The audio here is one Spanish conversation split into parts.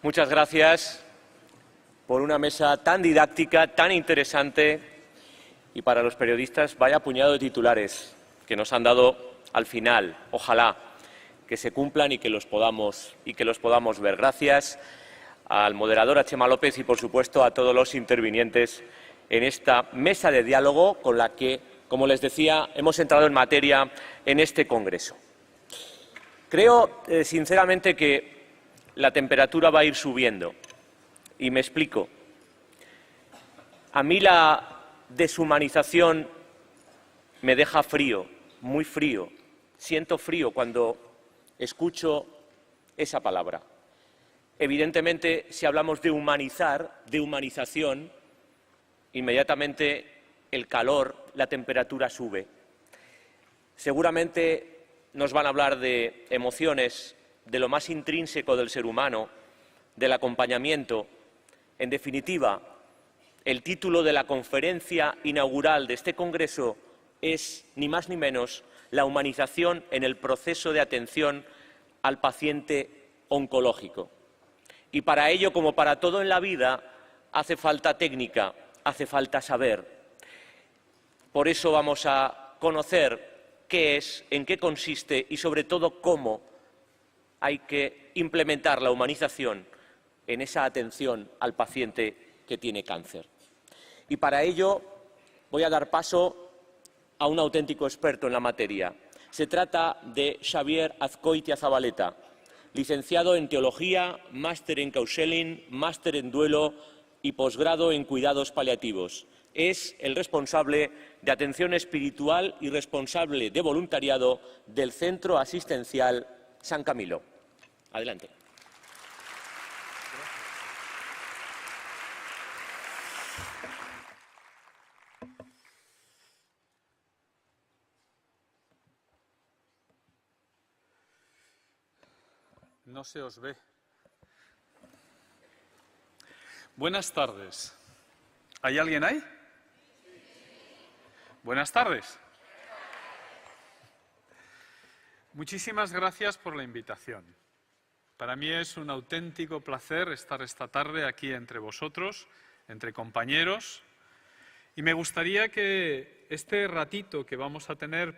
Muchas gracias por una mesa tan didáctica, tan interesante y para los periodistas vaya puñado de titulares que nos han dado al final. Ojalá que se cumplan y que los podamos ver. Gracias al moderador, a Chema López y, por supuesto, a todos los intervinientes en esta mesa de diálogo con la que, como les decía, hemos entrado en materia en este congreso. Creo, sinceramente, que la temperatura va a ir subiendo. Y me explico. A mí la deshumanización me deja frío, muy frío. Siento frío cuando escucho esa palabra. Evidentemente, si hablamos de humanizar, de humanización, inmediatamente el calor, la temperatura sube. Seguramente nos van a hablar de emociones, de lo más intrínseco del ser humano, del acompañamiento. En definitiva, el título de la conferencia inaugural de este congreso es, ni más ni menos, la humanización en el proceso de atención al paciente oncológico. Y para ello, como para todo en la vida, hace falta técnica, hace falta saber. Por eso vamos a conocer qué es, en qué consiste y, sobre todo, cómo hay que implementar la humanización en esa atención al paciente que tiene cáncer. Y para ello voy a dar paso a un auténtico experto en la materia. Se trata de Xavier Azcoitia Zabaleta, licenciado en Teología, máster en Counseling, máster en Duelo y posgrado en Cuidados Paliativos. Es el responsable de Atención Espiritual y responsable de voluntariado del Centro Asistencial San Camilo. Adelante. No se os ve. Buenas tardes. ¿Hay alguien ahí? Buenas tardes. Muchísimas gracias por la invitación. Para mí es un auténtico placer estar esta tarde aquí entre vosotros, entre compañeros, y me gustaría que este ratito que vamos a tener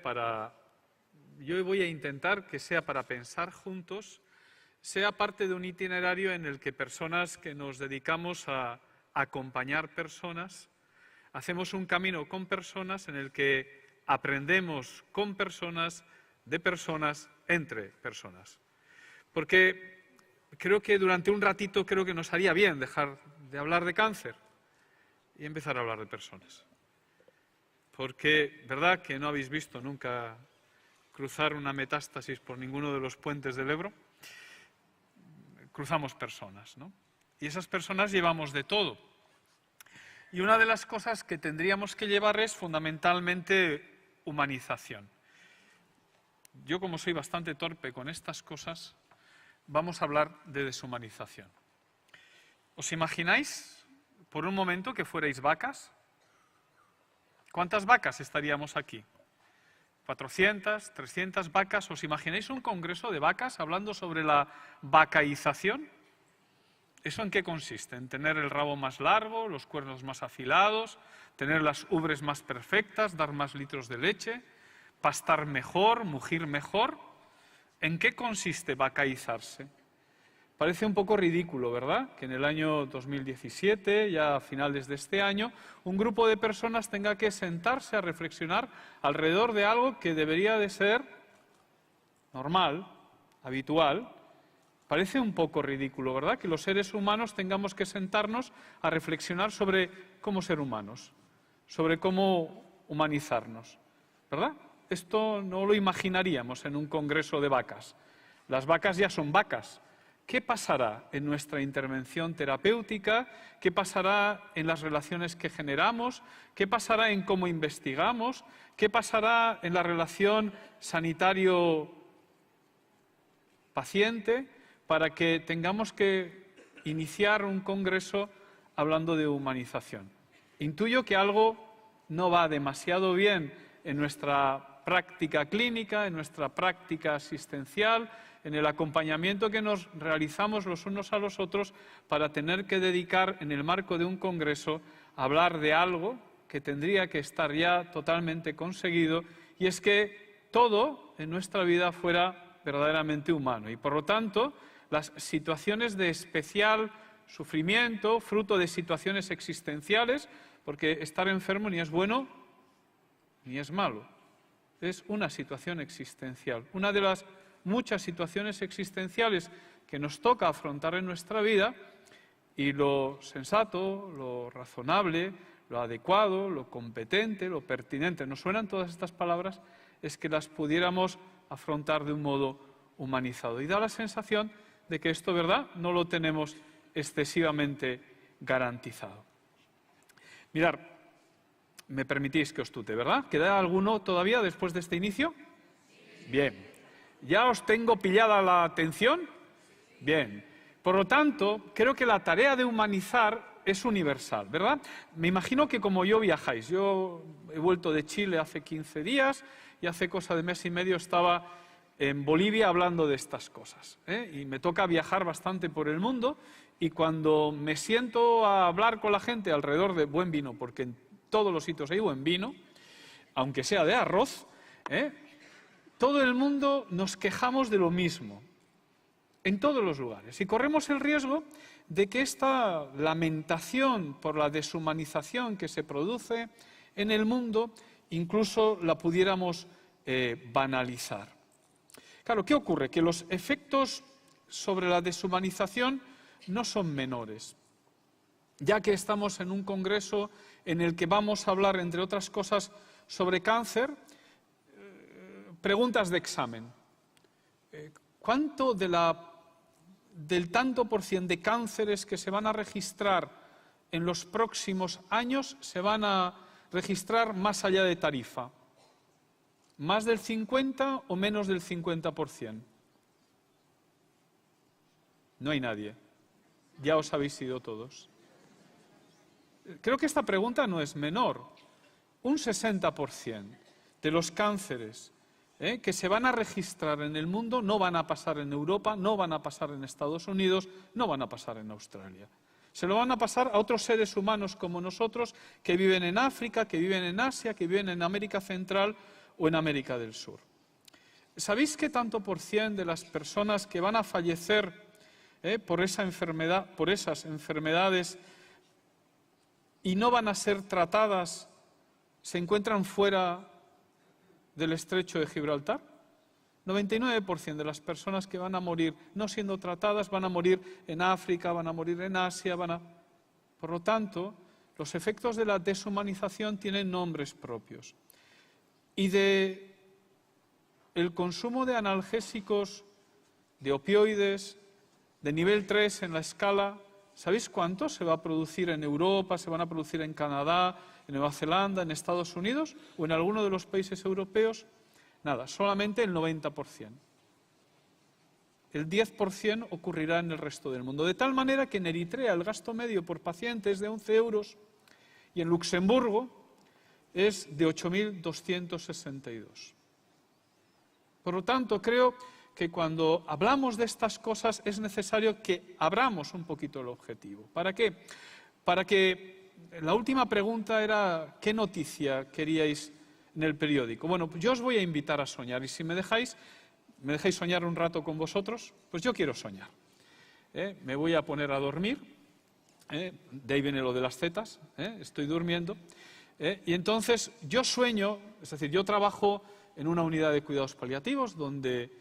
yo voy a intentar que sea para pensar juntos, sea parte de un itinerario en el que personas que nos dedicamos a acompañar personas, hacemos un camino con personas en el que aprendemos con personas, de personas, entre personas. Porque creo que durante un ratito que nos haría bien dejar de hablar de cáncer y empezar a hablar de personas. Porque, ¿verdad que no habéis visto nunca cruzar una metástasis por ninguno de los puentes del Ebro? Cruzamos personas, ¿no? Y esas personas llevamos de todo. Y una de las cosas que tendríamos que llevar es fundamentalmente humanización. Yo, como soy bastante torpe con estas cosas, vamos a hablar de deshumanización. ¿Os imagináis por un momento que fuerais vacas? ¿Cuántas vacas estaríamos aquí? 400, 300 vacas. ¿Os imagináis un congreso de vacas hablando sobre la vacaización? ¿Eso en qué consiste? En tener el rabo más largo, los cuernos más afilados, tener las ubres más perfectas, dar más litros de leche, pastar mejor, mugir mejor. ¿En qué consiste vacaizarse? Parece un poco ridículo, ¿verdad? Que en el año 2017, ya a finales de este año, un grupo de personas tenga que sentarse a reflexionar alrededor de algo que debería de ser normal, habitual. Parece un poco ridículo, ¿verdad? Que los seres humanos tengamos que sentarnos a reflexionar sobre cómo ser humanos, sobre cómo humanizarnos, ¿verdad? Esto no lo imaginaríamos en un congreso de vacas. Las vacas ya son vacas. ¿Qué pasará en nuestra intervención terapéutica? ¿Qué pasará en las relaciones que generamos? ¿Qué pasará en cómo investigamos? ¿Qué pasará en la relación sanitario-paciente para que tengamos que iniciar un congreso hablando de humanización? Intuyo que algo no va demasiado bien en nuestra práctica clínica, en nuestra práctica asistencial, en el acompañamiento que nos realizamos los unos a los otros para tener que dedicar en el marco de un congreso a hablar de algo que tendría que estar ya totalmente conseguido, y es que todo en nuestra vida fuera verdaderamente humano. Y por lo tanto, las situaciones de especial sufrimiento, fruto de situaciones existenciales, porque estar enfermo ni es bueno ni es malo, es una situación existencial. Una de las muchas situaciones existenciales que nos toca afrontar en nuestra vida, y lo sensato, lo razonable, lo adecuado, lo competente, lo pertinente, nos suenan todas estas palabras, es que las pudiéramos afrontar de un modo humanizado. Y da la sensación de que esto, ¿verdad?, no lo tenemos excesivamente garantizado. Mirad, me permitís que os tute, ¿verdad? ¿Queda alguno todavía después de este inicio? Bien. ¿Ya os tengo pillada la atención? Bien. Por lo tanto, creo que la tarea de humanizar es universal, ¿verdad? Me imagino que como yo viajáis. Yo he vuelto de Chile hace 15 días y hace cosa de mes y medio estaba en Bolivia hablando de estas cosas, ¿eh? Y me toca viajar bastante por el mundo, y cuando me siento a hablar con la gente alrededor de buen vino, porque en todos los sitios hay buen vino, aunque sea de arroz, todo el mundo nos quejamos de lo mismo, en todos los lugares. Y corremos el riesgo de que esta lamentación por la deshumanización que se produce en el mundo, incluso la pudiéramos banalizar. Claro, ¿qué ocurre? Que los efectos sobre la deshumanización no son menores, ya que estamos en un congreso en el que vamos a hablar, entre otras cosas, sobre cáncer. Preguntas de examen. ¿Cuánto del tanto por cien de cánceres que se van a registrar en los próximos años se van a registrar más allá de Tarifa? ¿Más del 50 o menos del 50%? No hay nadie. Ya os habéis ido todos. Creo que esta pregunta no es menor. Un 60% de los cánceres que se van a registrar en el mundo no van a pasar en Europa, no van a pasar en Estados Unidos, no van a pasar en Australia. Se lo van a pasar a otros seres humanos como nosotros, que viven en África, que viven en Asia, que viven en América Central o en América del Sur. ¿Sabéis qué tanto por cien de las personas que van a fallecer por esa enfermedad, por esas enfermedades, y no van a ser tratadas, se encuentran fuera del estrecho de Gibraltar? 99% de las personas que van a morir no siendo tratadas van a morir en África, van a morir en Asia, Por lo tanto, los efectos de la deshumanización tienen nombres propios. Y el consumo de analgésicos, de opioides, de nivel 3 en la escala, ¿sabéis cuánto se va a producir en Europa, se van a producir en Canadá, en Nueva Zelanda, en Estados Unidos o en alguno de los países europeos? Nada, solamente el 90%. El 10% ocurrirá en el resto del mundo. De tal manera que en Eritrea el gasto medio por paciente es de 11 euros y en Luxemburgo es de 8.262. Por lo tanto, creo que cuando hablamos de estas cosas es necesario que abramos un poquito el objetivo. ¿Para qué? Para que la última pregunta era ¿qué noticia queríais en el periódico? Bueno, yo os voy a invitar a soñar, y si me dejáis soñar un rato con vosotros, pues yo quiero soñar. Me voy a poner a dormir, de ahí viene lo de las zetas, estoy durmiendo. Y entonces yo sueño, es decir, yo trabajo en una unidad de cuidados paliativos donde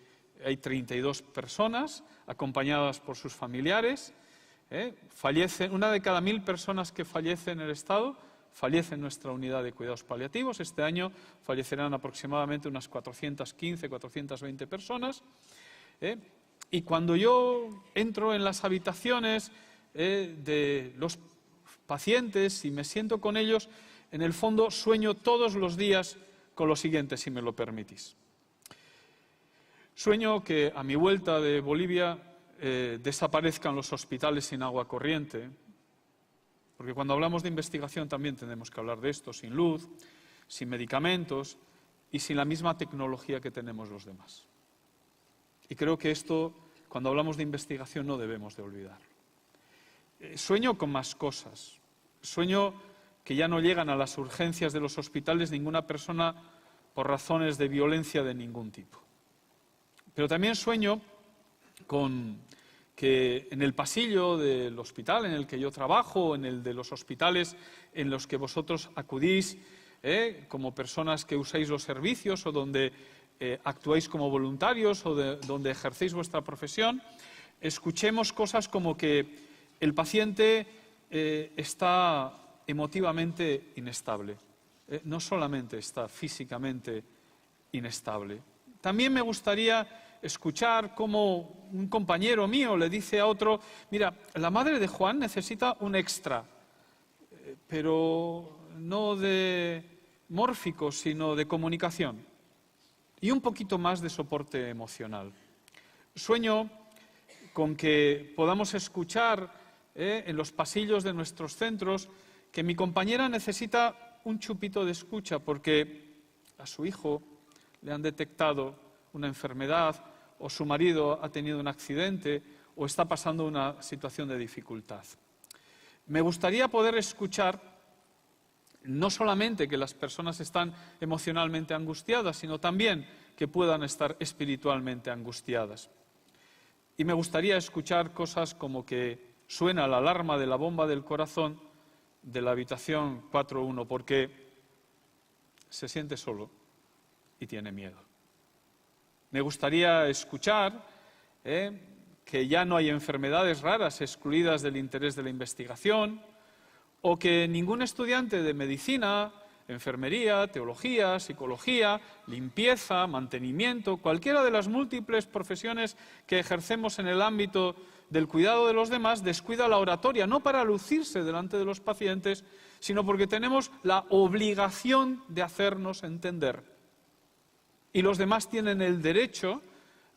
hay 32 personas acompañadas por sus familiares. Fallecen, una de cada 1000 personas que fallece en el Estado fallece en nuestra unidad de cuidados paliativos. Este año fallecerán aproximadamente unas 415, 420 personas. Y cuando yo entro en las habitaciones de los pacientes y me siento con ellos, en el fondo sueño todos los días con lo siguiente, si me lo permitís. Sueño que a mi vuelta de Bolivia desaparezcan los hospitales sin agua corriente, porque cuando hablamos de investigación también tenemos que hablar de esto, sin luz, sin medicamentos y sin la misma tecnología que tenemos los demás. Y creo que esto, cuando hablamos de investigación, no debemos de olvidar. Sueño con más cosas. Sueño que ya no llegan a las urgencias de los hospitales ninguna persona por razones de violencia de ningún tipo. Pero también sueño con que en el pasillo del hospital en el que yo trabajo, en el de los hospitales en los que vosotros acudís, como personas que usáis los servicios o donde actuáis como voluntarios o donde ejercéis vuestra profesión, escuchemos cosas como que el paciente está emotivamente inestable, no solamente está físicamente inestable. También me gustaría escuchar cómo un compañero mío le dice a otro, mira, la madre de Juan necesita un extra, pero no de mórfico, sino de comunicación y un poquito más de soporte emocional. Sueño con que podamos escuchar en los pasillos de nuestros centros que mi compañera necesita un chupito de escucha porque a su hijo le han detectado una enfermedad o su marido ha tenido un accidente o está pasando una situación de dificultad. Me gustaría poder escuchar no solamente que las personas están emocionalmente angustiadas, sino también que puedan estar espiritualmente angustiadas. Y me gustaría escuchar cosas como que suena la alarma de la bomba del corazón de la habitación 4.1 porque se siente solo y tiene miedo. Me gustaría escuchar que ya no hay enfermedades raras excluidas del interés de la investigación o que ningún estudiante de medicina, enfermería, teología, psicología, limpieza, mantenimiento, cualquiera de las múltiples profesiones que ejercemos en el ámbito del cuidado de los demás, descuida la oratoria, no para lucirse delante de los pacientes, sino porque tenemos la obligación de hacernos entender. Y los demás tienen el derecho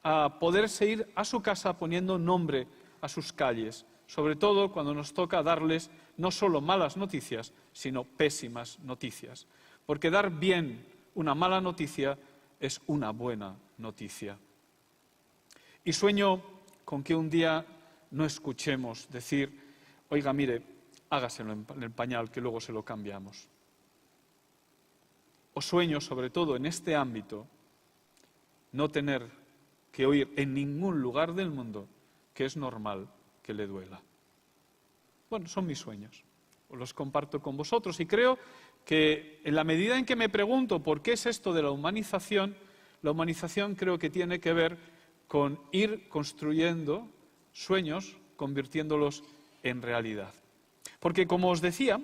a poderse ir a su casa poniendo nombre a sus calles, sobre todo cuando nos toca darles no solo malas noticias, sino pésimas noticias. Porque dar bien una mala noticia es una buena noticia. Y sueño con que un día no escuchemos decir, oiga, mire, hágaselo en el pañal que luego se lo cambiamos. O sueño, sobre todo en este ámbito, no tener que oír en ningún lugar del mundo que es normal que le duela. Bueno, son mis sueños, los comparto con vosotros y creo que en la medida en que me pregunto por qué es esto de la humanización creo que tiene que ver con ir construyendo sueños, convirtiéndolos en realidad. Porque, como os decía,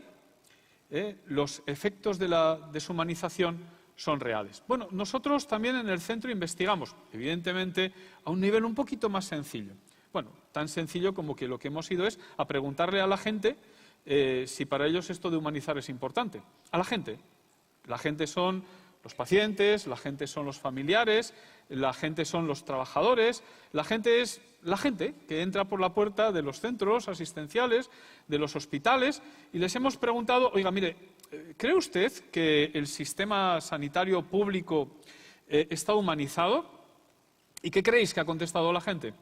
los efectos de la deshumanización son reales. Bueno, nosotros también en el centro investigamos, evidentemente, a un nivel un poquito más sencillo. Bueno, tan sencillo como que lo que hemos ido es a preguntarle a la gente si para ellos esto de humanizar es importante. A la gente. La gente son los pacientes, la gente son los familiares, la gente son los trabajadores, la gente es la gente que entra por la puerta de los centros asistenciales, de los hospitales, y les hemos preguntado, oiga, mire, ¿cree usted que el sistema sanitario público está humanizado? ¿Y qué creéis que ha contestado la gente?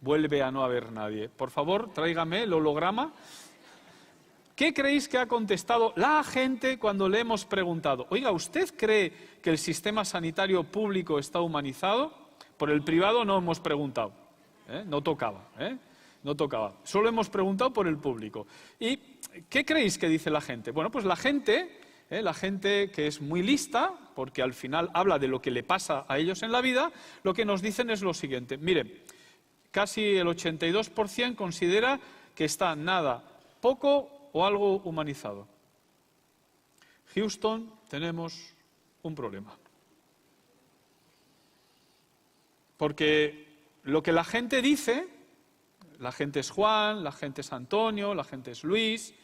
Vuelve a no haber nadie. Por favor, tráigame el holograma. ¿Qué creéis que ha contestado la gente cuando le hemos preguntado? Oiga, ¿usted cree que el sistema sanitario público está humanizado? Por el privado no hemos preguntado. No tocaba. No tocaba. Solo hemos preguntado por el público. ¿Y qué creéis que dice la gente? Bueno, pues la gente que es muy lista, porque al final habla de lo que le pasa a ellos en la vida, lo que nos dicen es lo siguiente. Mire, casi el 82% considera que está nada, poco o algo humanizado. Houston, tenemos un problema. Porque lo que la gente dice, la gente es Juan, la gente es Antonio, la gente es Luis,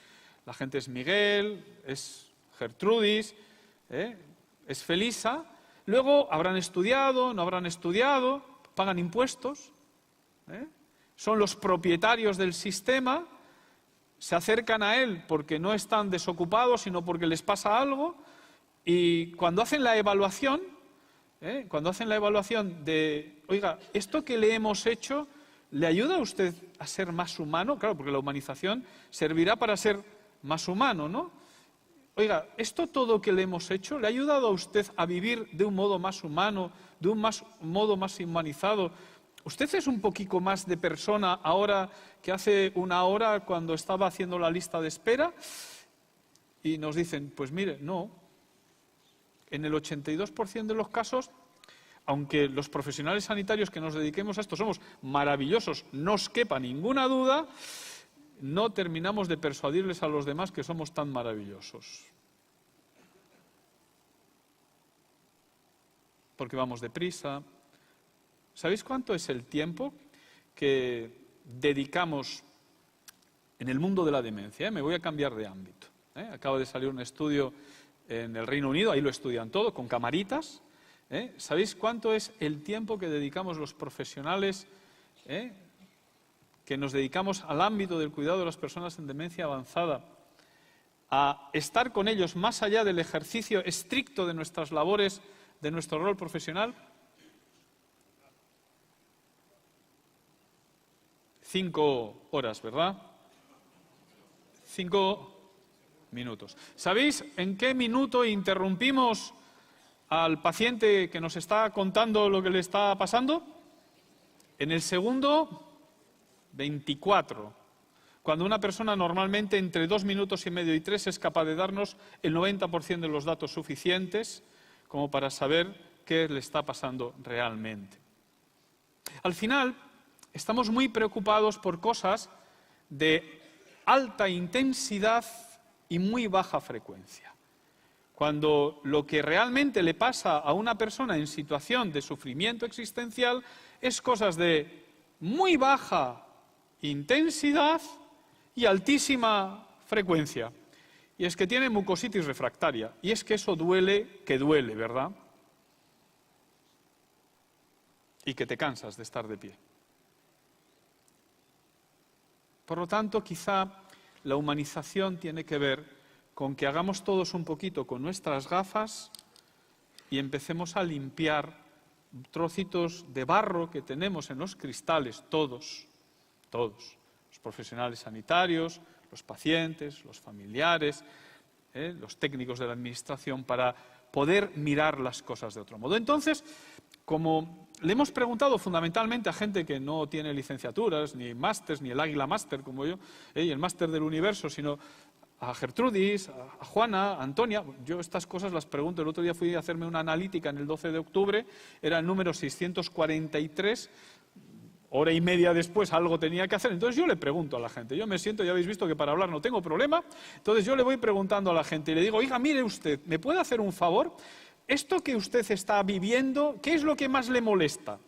la gente es Miguel, es Gertrudis, es Felisa. Luego habrán estudiado, no habrán estudiado, pagan impuestos, son los propietarios del sistema, se acercan a él porque no están desocupados, sino porque les pasa algo, y cuando hacen la evaluación, Cuando hacen la evaluación de, oiga, ¿esto que le hemos hecho le ayuda a usted a ser más humano? Claro, porque la humanización servirá para ser más humano, ¿no? Oiga, ¿esto todo que le hemos hecho le ha ayudado a usted a vivir de un modo más humano, de un modo más humanizado? ¿Usted es un poquito más de persona ahora que hace una hora cuando estaba haciendo la lista de espera? Y nos dicen, pues mire, no. En el 82% de los casos, aunque los profesionales sanitarios que nos dediquemos a esto somos maravillosos, no os quepa ninguna duda, no terminamos de persuadirles a los demás que somos tan maravillosos. Porque vamos deprisa. ¿Sabéis cuánto es el tiempo que dedicamos en el mundo de la demencia? Me voy a cambiar de ámbito. Acaba de salir un estudio en el Reino Unido, ahí lo estudian todo, con camaritas. ¿Sabéis cuánto es el tiempo que dedicamos los profesionales, que nos dedicamos al ámbito del cuidado de las personas en demencia avanzada, a estar con ellos más allá del ejercicio estricto de nuestras labores, de nuestro rol profesional? 5 horas, ¿verdad? 5 minutos. ¿Sabéis en qué minuto interrumpimos al paciente que nos está contando lo que le está pasando? En el segundo 24. Cuando una persona normalmente entre 2 minutos y medio y 3 es capaz de darnos el 90% de los datos suficientes como para saber qué le está pasando realmente. Al final, estamos muy preocupados por cosas de alta intensidad y muy baja frecuencia. Cuando lo que realmente le pasa a una persona en situación de sufrimiento existencial es cosas de muy baja intensidad y altísima frecuencia. Y es que tiene mucositis refractaria. Y es que eso duele, que duele, ¿verdad? Y que te cansas de estar de pie. Por lo tanto, quizá la humanización tiene que ver con que hagamos todos un poquito con nuestras gafas y empecemos a limpiar trocitos de barro que tenemos en los cristales, todos, los profesionales sanitarios, los pacientes, los familiares, los técnicos de la administración, para poder mirar las cosas de otro modo. Entonces, como le hemos preguntado fundamentalmente a gente que no tiene licenciaturas, ni másters, ni el Águila Máster como yo, y el Máster del Universo, sino a Gertrudis, a Juana, a Antonia. Yo estas cosas las pregunto. El otro día fui a hacerme una analítica en el 12 de octubre, era el número 643, hora y media después algo tenía que hacer. Entonces yo le pregunto a la gente, yo me siento, ya habéis visto que para hablar no tengo problema, entonces yo le voy preguntando a la gente y le digo, oiga, mire usted, ¿me puede hacer un favor? Esto que usted está viviendo, ¿qué es lo que más le molesta?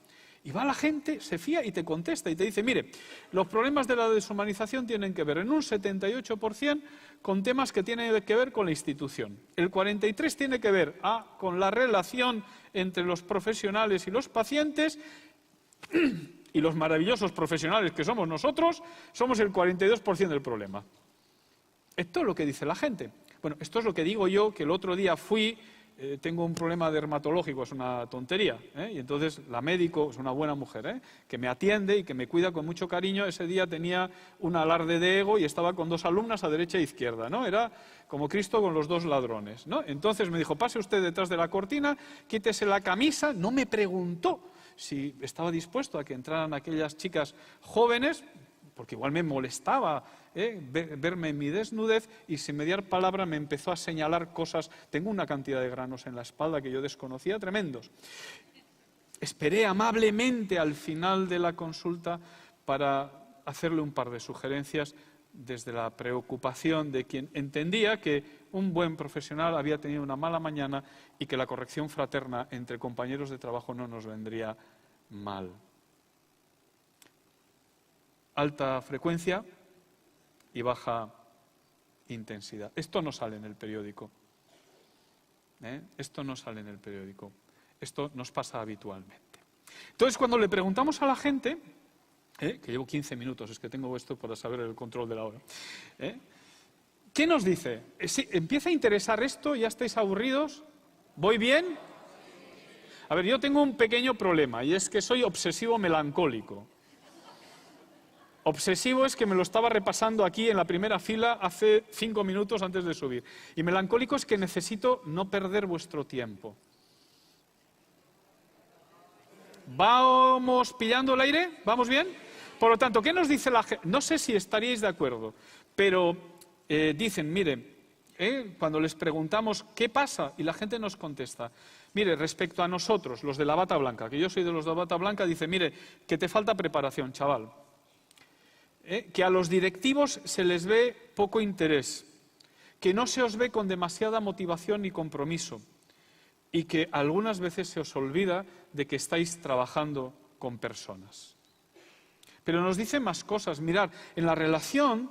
Y va la gente, se fía y te contesta y te dice, mire, los problemas de la deshumanización tienen que ver en un 78% con temas que tienen que ver con la institución. El 43% tiene que ver con la relación entre los profesionales y los pacientes, y los maravillosos profesionales que somos nosotros, somos el 42% del problema. Esto es lo que dice la gente. Bueno, esto es lo que digo yo, que el otro día fui, tengo un problema dermatológico, es una tontería, y entonces la médico, es una buena mujer, que me atiende y que me cuida con mucho cariño. Ese día tenía un alarde de ego y estaba con 2 alumnas a derecha e izquierda, ¿no? Era como Cristo con los 2 ladrones, ¿no? Entonces me dijo, pase usted detrás de la cortina, quítese la camisa. No me preguntó si estaba dispuesto a que entraran aquellas chicas jóvenes, porque igual me molestaba verme en mi desnudez, y sin mediar palabra me empezó a señalar cosas. Tengo una cantidad de granos en la espalda que yo desconocía, tremendos. Esperé amablemente al final de la consulta para hacerle un par de sugerencias desde la preocupación de quien entendía que un buen profesional había tenido una mala mañana y que la corrección fraterna entre compañeros de trabajo no nos vendría mal. Alta frecuencia y baja intensidad. Esto no sale en el periódico. Esto no sale en el periódico. Esto nos pasa habitualmente. Entonces, cuando le preguntamos a la gente, que llevo 15 minutos, es que tengo esto para saber el control de la hora, ¿qué nos dice? ¿Empieza a interesar esto? ¿Ya estáis aburridos? ¿Voy bien? A ver, yo tengo un pequeño problema y es que soy obsesivo melancólico. Obsesivo es que me lo estaba repasando aquí en la primera fila hace 5 minutos antes de subir. Y melancólico es que necesito no perder vuestro tiempo. ¿Vamos pillando el aire? ¿Vamos bien? Por lo tanto, ¿qué nos dice la gente? No sé si estaríais de acuerdo, pero dicen, mire, cuando les preguntamos qué pasa y la gente nos contesta, mire, respecto a nosotros, los de la bata blanca, que yo soy de los de la bata blanca, dice, mire, que te falta preparación, chaval. Que a los directivos se les ve poco interés, que no se os ve con demasiada motivación ni compromiso y que algunas veces se os olvida de que estáis trabajando con personas. Pero nos dice más cosas. Mirad, en la relación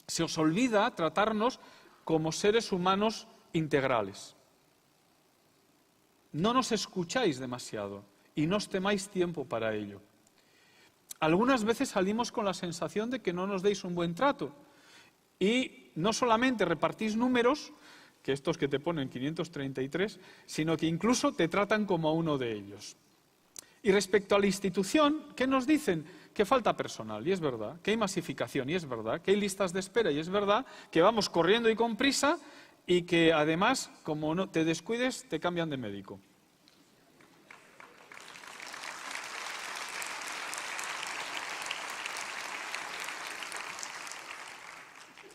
se os olvida tratarnos como seres humanos integrales. No nos escucháis demasiado y no os temáis tiempo para ello. Algunas veces salimos con la sensación de que no nos deis un buen trato y no solamente repartís números, que estos que te ponen 533, sino que incluso te tratan como a uno de ellos. Y respecto a la institución, ¿qué nos dicen? Que falta personal, y es verdad, que hay masificación, y es verdad, que hay listas de espera, y es verdad, que vamos corriendo y con prisa, y que además, como no te descuides, te cambian de médico.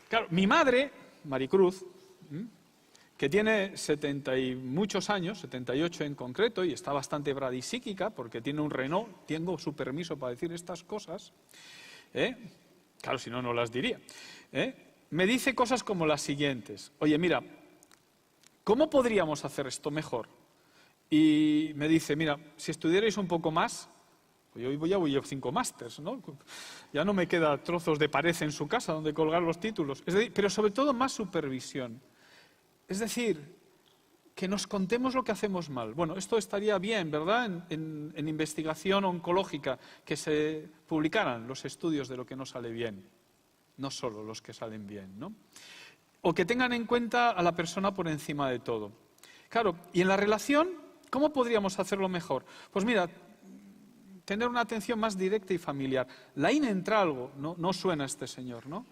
Claro, mi madre, Maricruz, que tiene 70 y muchos años, 78 en concreto, y está bastante bradisíquica porque tiene un Renault, tengo su permiso para decir estas cosas, claro, si no, no las diría, me dice cosas como las siguientes. Oye, mira, ¿cómo podríamos hacer esto mejor? Y me dice, mira, si estudiarais un poco más, pues yo ya voy a 5 másters, ¿no? Ya no me queda trozos de pared en su casa donde colgar los títulos. Es decir, pero sobre todo más supervisión. Es decir, que nos contemos lo que hacemos mal. Bueno, esto estaría bien, ¿verdad? En investigación oncológica, que se publicaran los estudios de lo que no sale bien, no solo los que salen bien, ¿no? O que tengan en cuenta a la persona por encima de todo. Claro, y en la relación, ¿cómo podríamos hacerlo mejor? Pues mira, tener una atención más directa y familiar. Laín entra algo, no suena este señor, ¿no?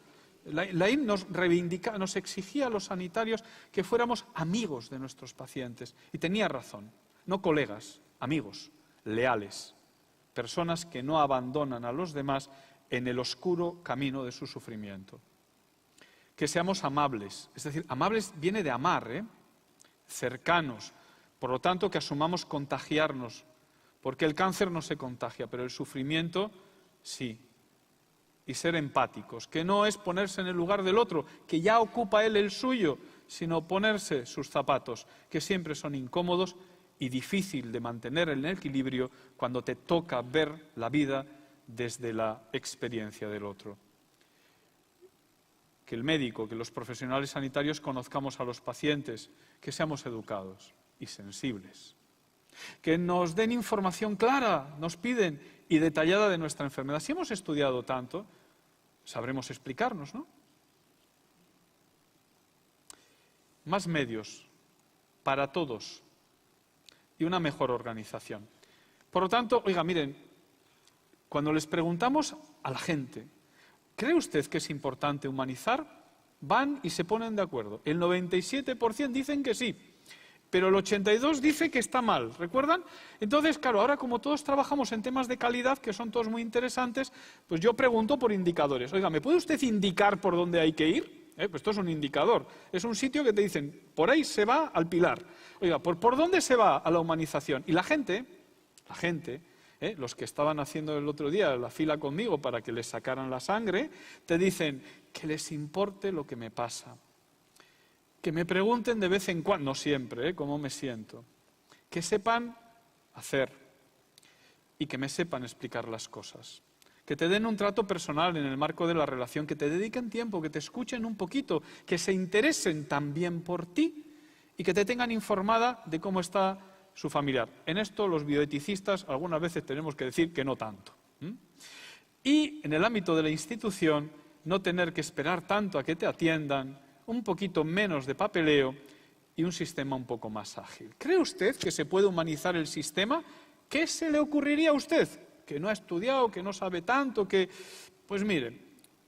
Laín nos exigía a los sanitarios que fuéramos amigos de nuestros pacientes. Y tenía razón, no colegas, amigos, leales, personas que no abandonan a los demás en el oscuro camino de su sufrimiento. Que seamos amables, es decir, amables viene de amar, cercanos, por lo tanto que asumamos contagiarnos, porque el cáncer no se contagia, pero el sufrimiento sí. Y ser empáticos, que no es ponerse en el lugar del otro, que ya ocupa él el suyo, sino ponerse sus zapatos, que siempre son incómodos y difícil de mantener en el equilibrio cuando te toca ver la vida desde la experiencia del otro. Que el médico, que los profesionales sanitarios conozcamos a los pacientes, que seamos educados y sensibles. Que nos den información clara, nos piden, y detallada de nuestra enfermedad. Si hemos estudiado tanto, sabremos explicarnos, ¿no? Más medios para todos y una mejor organización. Por lo tanto, oiga, miren, cuando les preguntamos a la gente, ¿cree usted que es importante humanizar? Van y se ponen de acuerdo. El 97% dicen que sí. Pero el 82% dice que está mal, ¿recuerdan? Entonces, claro, ahora como todos trabajamos en temas de calidad, que son todos muy interesantes, pues yo pregunto por indicadores. Oiga, ¿me puede usted indicar por dónde hay que ir? Pues esto es un indicador. Es un sitio que te dicen, por ahí se va al pilar. Oiga, ¿por dónde se va a la humanización? Y la gente, los que estaban haciendo el otro día la fila conmigo para que les sacaran la sangre, te dicen que les importe lo que me pasa. Que me pregunten de vez en cuando, no siempre, cómo me siento. Que sepan hacer y que me sepan explicar las cosas. Que te den un trato personal en el marco de la relación, que te dediquen tiempo, que te escuchen un poquito, que se interesen también por ti y que te tengan informada de cómo está su familiar. En esto los bioeticistas algunas veces tenemos que decir que no tanto. Y en el ámbito de la institución, no tener que esperar tanto a que te atiendan, un poquito menos de papeleo y un sistema un poco más ágil. ¿Cree usted que se puede humanizar el sistema? ¿Qué se le ocurriría a usted? Que no ha estudiado, que no sabe tanto, que... Pues mire,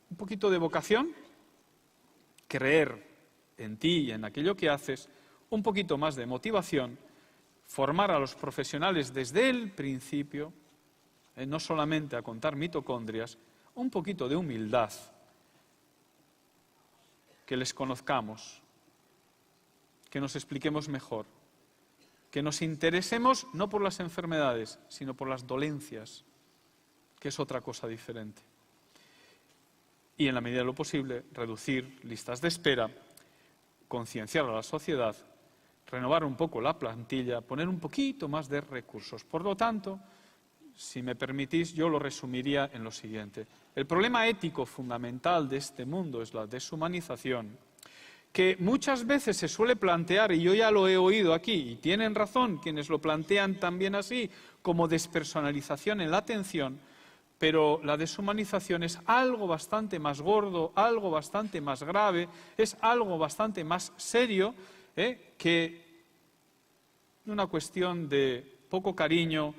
un poquito de vocación, creer en ti y en aquello que haces, un poquito más de motivación, formar a los profesionales desde el principio, no solamente a contar mitocondrias, un poquito de humildad, que les conozcamos, que nos expliquemos mejor, que nos interesemos no por las enfermedades, sino por las dolencias, que es otra cosa diferente. Y en la medida de lo posible, reducir listas de espera, concienciar a la sociedad, renovar un poco la plantilla, poner un poquito más de recursos. Por lo tanto, si me permitís, yo lo resumiría en lo siguiente. El problema ético fundamental de este mundo es la deshumanización, que muchas veces se suele plantear, y yo ya lo he oído aquí, y tienen razón quienes lo plantean también así, como despersonalización en la atención, pero la deshumanización es algo bastante más gordo, algo bastante más grave, es algo bastante más serio que una cuestión de poco cariño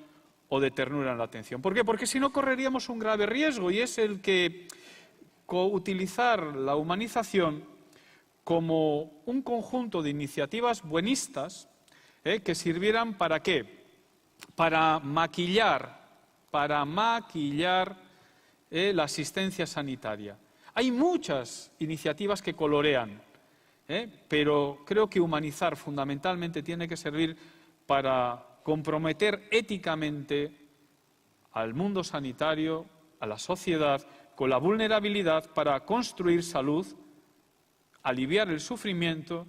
o de ternura en la atención. ¿Por qué? Porque si no correríamos un grave riesgo, y es el que utilizar la humanización como un conjunto de iniciativas buenistas que sirvieran ¿para qué? Para maquillar la asistencia sanitaria. Hay muchas iniciativas que colorean, pero creo que humanizar fundamentalmente tiene que servir para comprometer éticamente al mundo sanitario, a la sociedad, con la vulnerabilidad para construir salud, aliviar el sufrimiento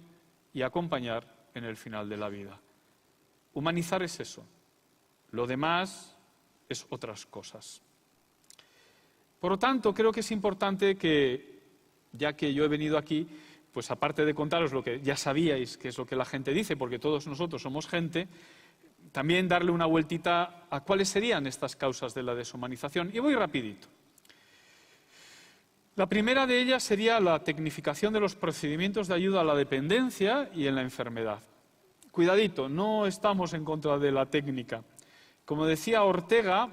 y acompañar en el final de la vida. Humanizar es eso. Lo demás es otras cosas. Por lo tanto, creo que es importante que, ya que yo he venido aquí, pues aparte de contaros lo que ya sabíais, que es lo que la gente dice, porque todos nosotros somos gente, también darle una vueltita a cuáles serían estas causas de la deshumanización. Y voy rapidito. La primera de ellas sería la tecnificación de los procedimientos de ayuda a la dependencia y en la enfermedad. Cuidadito, no estamos en contra de la técnica. Como decía Ortega,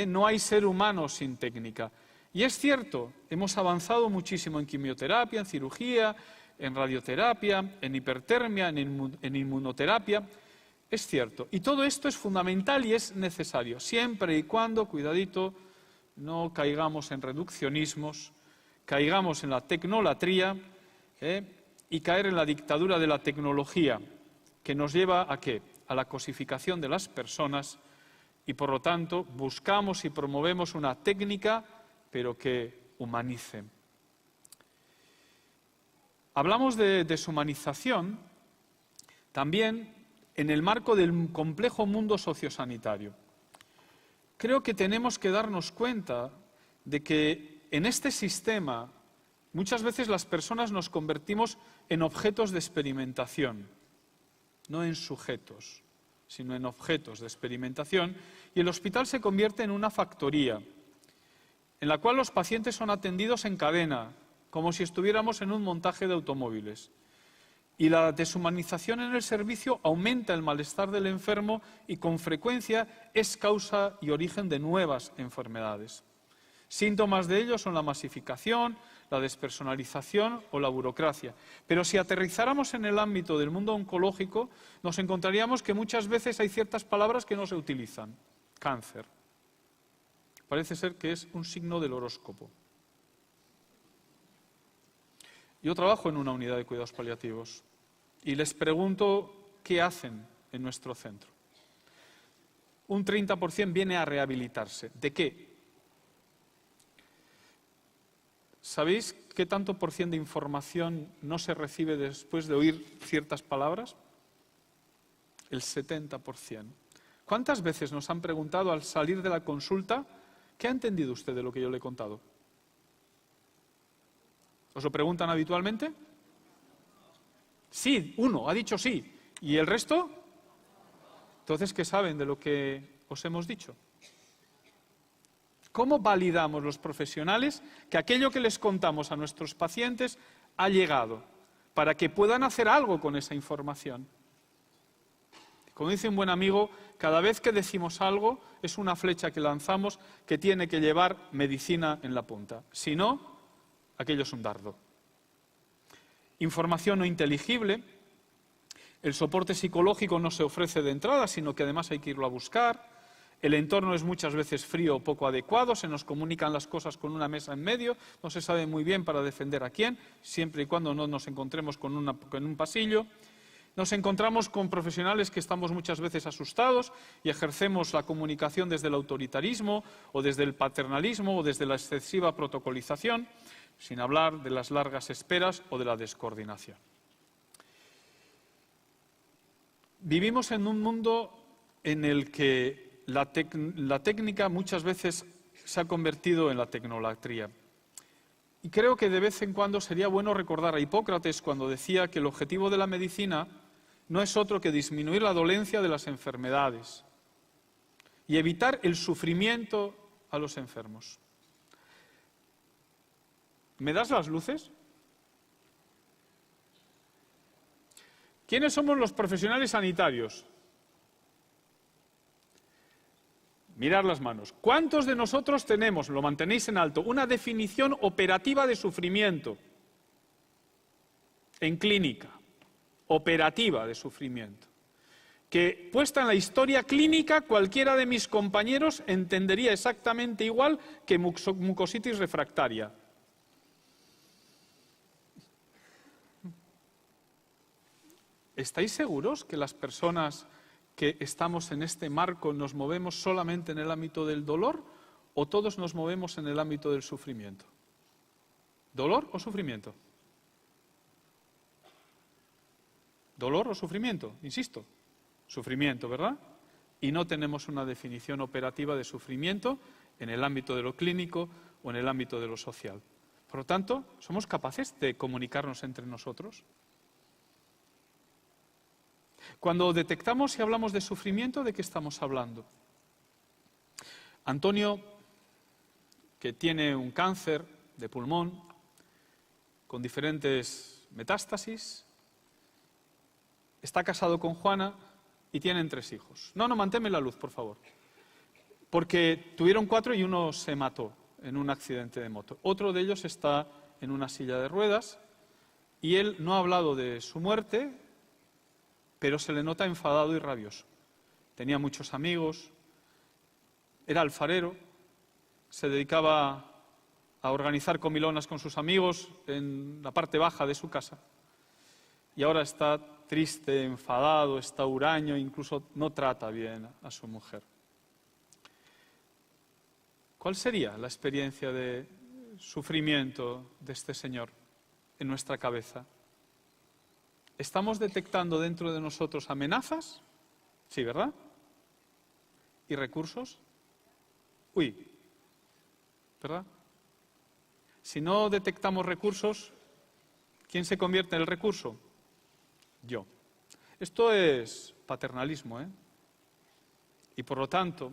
no hay ser humano sin técnica. Y es cierto, hemos avanzado muchísimo en quimioterapia, en cirugía, en radioterapia, en hipertermia, en inmunoterapia. Es cierto. Y todo esto es fundamental y es necesario, siempre y cuando, cuidadito, no caigamos en reduccionismos, caigamos en la tecnolatría y caer en la dictadura de la tecnología, que nos lleva ¿a qué? A la cosificación de las personas y, por lo tanto, buscamos y promovemos una técnica, pero que humanice. Hablamos de deshumanización también en el marco del complejo mundo sociosanitario. Creo que tenemos que darnos cuenta de que en este sistema muchas veces las personas nos convertimos en objetos de experimentación, no en sujetos, sino en objetos de experimentación, y el hospital se convierte en una factoría en la cual los pacientes son atendidos en cadena, como si estuviéramos en un montaje de automóviles. Y la deshumanización en el servicio aumenta el malestar del enfermo y con frecuencia es causa y origen de nuevas enfermedades. Síntomas de ello son la masificación, la despersonalización o la burocracia. Pero si aterrizáramos en el ámbito del mundo oncológico, nos encontraríamos que muchas veces hay ciertas palabras que no se utilizan. Cáncer. Parece ser que es un signo del horóscopo. Yo trabajo en una unidad de cuidados paliativos y les pregunto qué hacen en nuestro centro. Un 30% viene a rehabilitarse. ¿De qué? ¿Sabéis qué tanto por ciento de información no se recibe después de oír ciertas palabras? El 70%. ¿Cuántas veces nos han preguntado al salir de la consulta, ¿qué ha entendido usted de lo que yo le he contado? ¿Os lo preguntan habitualmente? Sí, uno ha dicho sí. ¿Y el resto? Entonces, ¿qué saben de lo que os hemos dicho? ¿Cómo validamos los profesionales que aquello que les contamos a nuestros pacientes ha llegado? para que puedan hacer algo con esa información. Como dice un buen amigo, cada vez que decimos algo es una flecha que lanzamos que tiene que llevar medicina en la punta. Si no, aquello es un dardo. Información no inteligible. El soporte psicológico no se ofrece de entrada, sino que además hay que irlo a buscar. El entorno es muchas veces frío o poco adecuado, se nos comunican las cosas con una mesa en medio, no se sabe muy bien para defender a quién, siempre y cuando no nos encontremos con un pasillo. Nos encontramos con profesionales que estamos muchas veces asustados y ejercemos la comunicación desde el autoritarismo o desde el paternalismo o desde la excesiva protocolización, sin hablar de las largas esperas o de la descoordinación. Vivimos en un mundo en el que la técnica muchas veces se ha convertido en la tecnolatría. Y creo que de vez en cuando sería bueno recordar a Hipócrates cuando decía que el objetivo de la medicina no es otro que disminuir la dolencia de las enfermedades y evitar el sufrimiento a los enfermos. ¿Me das las luces? ¿Quiénes somos los profesionales sanitarios? Mirad las manos. ¿Cuántos de nosotros tenemos, lo mantenéis en alto, una definición operativa de sufrimiento? En clínica, operativa de sufrimiento. Que puesta en la historia clínica, cualquiera de mis compañeros entendería exactamente igual que mucositis refractaria. ¿Estáis seguros que las personas que estamos en este marco nos movemos solamente en el ámbito del dolor o todos nos movemos en el ámbito del sufrimiento? ¿Dolor o sufrimiento? ¿Dolor o sufrimiento? Insisto, sufrimiento, ¿verdad? Y no tenemos una definición operativa de sufrimiento en el ámbito de lo clínico o en el ámbito de lo social. Por lo tanto, ¿somos capaces de comunicarnos entre nosotros? Cuando detectamos y hablamos de sufrimiento, ¿de qué estamos hablando? Antonio, que tiene un cáncer de pulmón con diferentes metástasis, está casado con Juana y tienen 3 hijos. No, manténme la luz, por favor. Porque tuvieron 4 y uno se mató en un accidente de moto. Otro de ellos está en una silla de ruedas y él no ha hablado de su muerte, pero se le nota enfadado y rabioso. Tenía muchos amigos, era alfarero, se dedicaba a organizar comilonas con sus amigos en la parte baja de su casa. Y ahora está triste, enfadado, está huraño, incluso no trata bien a su mujer. ¿Cuál sería la experiencia de sufrimiento de este señor en nuestra cabeza? ¿Estamos detectando dentro de nosotros amenazas? Sí, ¿verdad? ¿Y recursos? ¿Verdad? Si no detectamos recursos, ¿quién se convierte en el recurso? Yo. Esto es paternalismo, ¿eh? Y por lo tanto,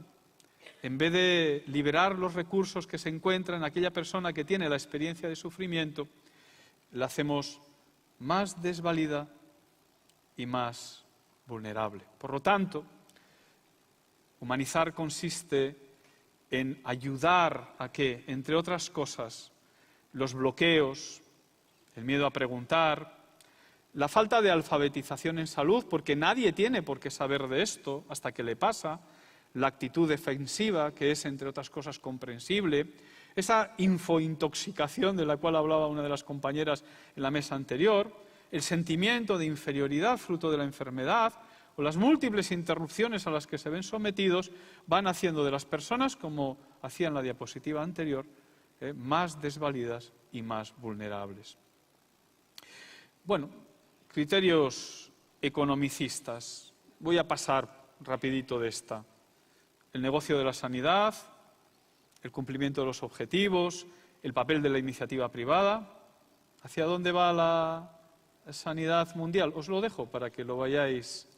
en vez de liberar los recursos que se encuentran en aquella persona que tiene la experiencia de sufrimiento, la hacemos más desvalida y más vulnerable. Por lo tanto, humanizar consiste en ayudar a que, entre otras cosas, los bloqueos, el miedo a preguntar, la falta de alfabetización en salud, porque nadie tiene por qué saber de esto hasta que le pasa, la actitud defensiva, que es, entre otras cosas, comprensible, esa infointoxicación de la cual hablaba una de las compañeras en la mesa anterior, el sentimiento de inferioridad fruto de la enfermedad o las múltiples interrupciones a las que se ven sometidos van haciendo de las personas, como hacía en la diapositiva anterior, más desvalidas y más vulnerables. Bueno, criterios economicistas. Voy a pasar rapidito de esta. El negocio de la sanidad, el cumplimiento de los objetivos, el papel de la iniciativa privada. ¿Hacia dónde va la sanidad mundial? Os lo dejo para que lo vayáis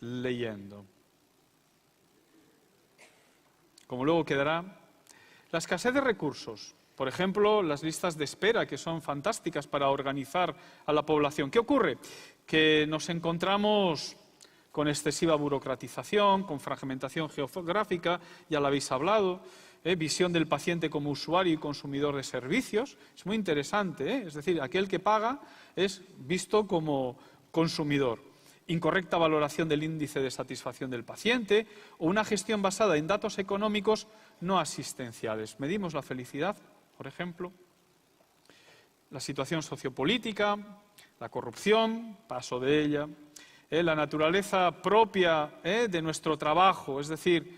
leyendo. Como luego quedará, la escasez de recursos. Por ejemplo, las listas de espera, que son fantásticas para organizar a la población. ¿Qué ocurre? Que nos encontramos con excesiva burocratización, con fragmentación geográfica, ya lo habéis hablado, visión del paciente como usuario y consumidor de servicios. Es muy interesante, es decir, aquel que paga es visto como consumidor. Incorrecta valoración del índice de satisfacción del paciente o una gestión basada en datos económicos no asistenciales. Medimos la felicidad, por ejemplo, la situación sociopolítica, la corrupción, paso de ella, la naturaleza propia de nuestro trabajo, es decir,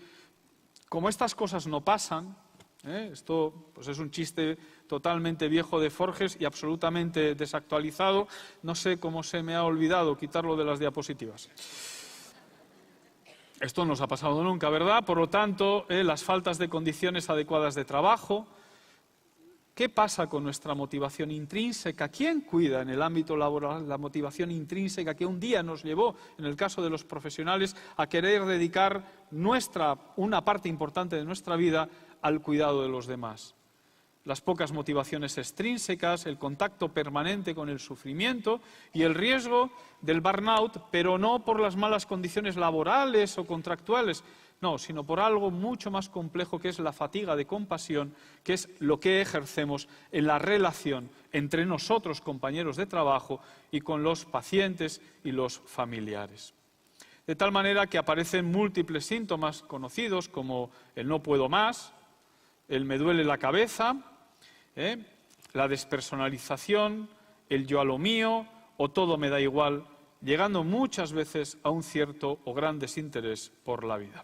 como estas cosas no pasan, esto pues es un chiste totalmente viejo de Forges y absolutamente desactualizado, no sé cómo se me ha olvidado quitarlo de las diapositivas. Esto no nos ha pasado nunca, ¿verdad? Por lo tanto, las faltas de condiciones adecuadas de trabajo. ¿Qué pasa con nuestra motivación intrínseca? ¿Quién cuida en el ámbito laboral la motivación intrínseca que un día nos llevó, en el caso de los profesionales, a querer dedicar una parte importante de nuestra vida al cuidado de los demás? Las pocas motivaciones extrínsecas, el contacto permanente con el sufrimiento y el riesgo del burnout, pero no por las malas condiciones laborales o contractuales, no, sino por algo mucho más complejo que es la fatiga de compasión, que es lo que ejercemos en la relación entre nosotros, compañeros de trabajo, y con los pacientes y los familiares. De tal manera que aparecen múltiples síntomas conocidos como el no puedo más, el me duele la cabeza, la despersonalización, el yo a lo mío o todo me da igual, llegando muchas veces a un cierto o gran desinterés por la vida.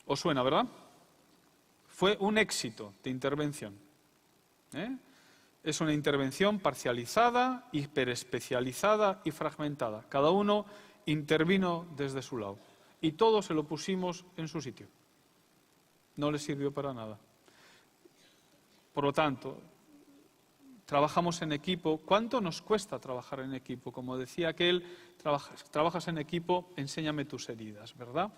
¿Os suena, verdad? Fue un éxito de intervención. Es una intervención parcializada, hiperespecializada y fragmentada. Cada uno intervino desde su lado y todos se lo pusimos en su sitio. No le sirvió para nada. Por lo tanto, trabajamos en equipo. ¿Cuánto nos cuesta trabajar en equipo? Como decía aquel, trabajas en equipo, enséñame tus heridas, ¿verdad?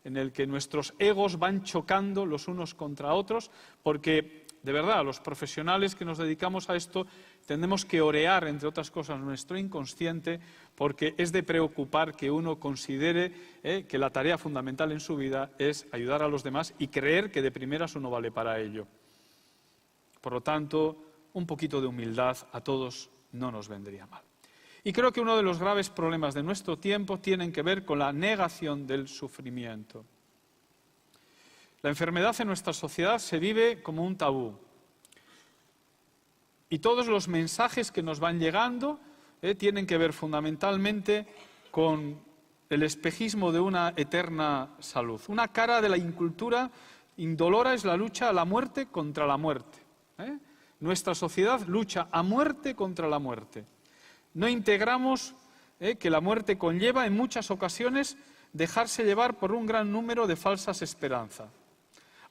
En el que nuestros egos van chocando los unos contra otros, porque, de verdad, los profesionales que nos dedicamos a esto tenemos que orear, entre otras cosas, nuestro inconsciente, porque es de preocupar que uno considere que la tarea fundamental en su vida es ayudar a los demás y creer que de primeras uno vale para ello. Por lo tanto, un poquito de humildad a todos no nos vendría mal. Y creo que uno de los graves problemas de nuestro tiempo tienen que ver con la negación del sufrimiento. La enfermedad en nuestra sociedad se vive como un tabú. Y todos los mensajes que nos van llegando tienen que ver fundamentalmente con el espejismo de una eterna salud. Una cara de la incultura indolora es la lucha a la muerte contra la muerte. Nuestra sociedad lucha a muerte contra la muerte. No integramos que la muerte conlleva en muchas ocasiones dejarse llevar por un gran número de falsas esperanzas.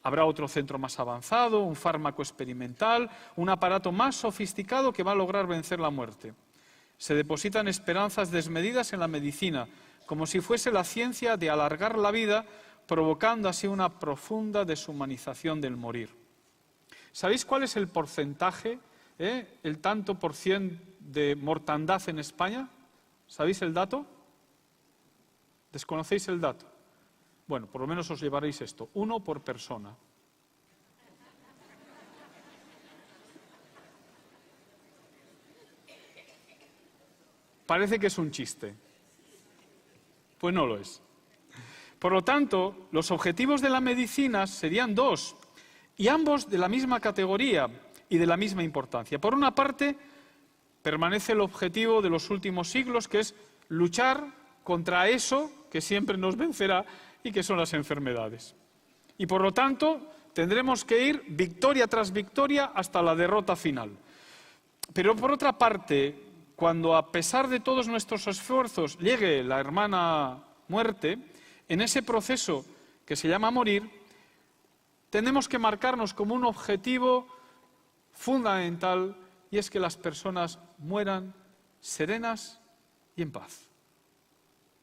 Habrá otro centro más avanzado, un fármaco experimental, un aparato más sofisticado que va a lograr vencer la muerte. Se depositan esperanzas desmedidas en la medicina, como si fuese la ciencia de alargar la vida, provocando así una profunda deshumanización del morir. ¿Sabéis cuál es el porcentaje, el tanto por cien de mortandad en España? ¿Sabéis el dato? ¿Desconocéis el dato? Bueno, por lo menos os llevaréis esto. 1 por persona. Parece que es un chiste. Pues no lo es. Por lo tanto, los objetivos de la medicina serían 2, y ambos de la misma categoría y de la misma importancia. Por una parte, permanece el objetivo de los últimos siglos, que es luchar contra eso que siempre nos vencerá y que son las enfermedades. Y por lo tanto, tendremos que ir victoria tras victoria hasta la derrota final. Pero por otra parte, cuando a pesar de todos nuestros esfuerzos llegue la hermana muerte, en ese proceso que se llama morir, tenemos que marcarnos como un objetivo fundamental, y es que las personas mueran serenas y en paz.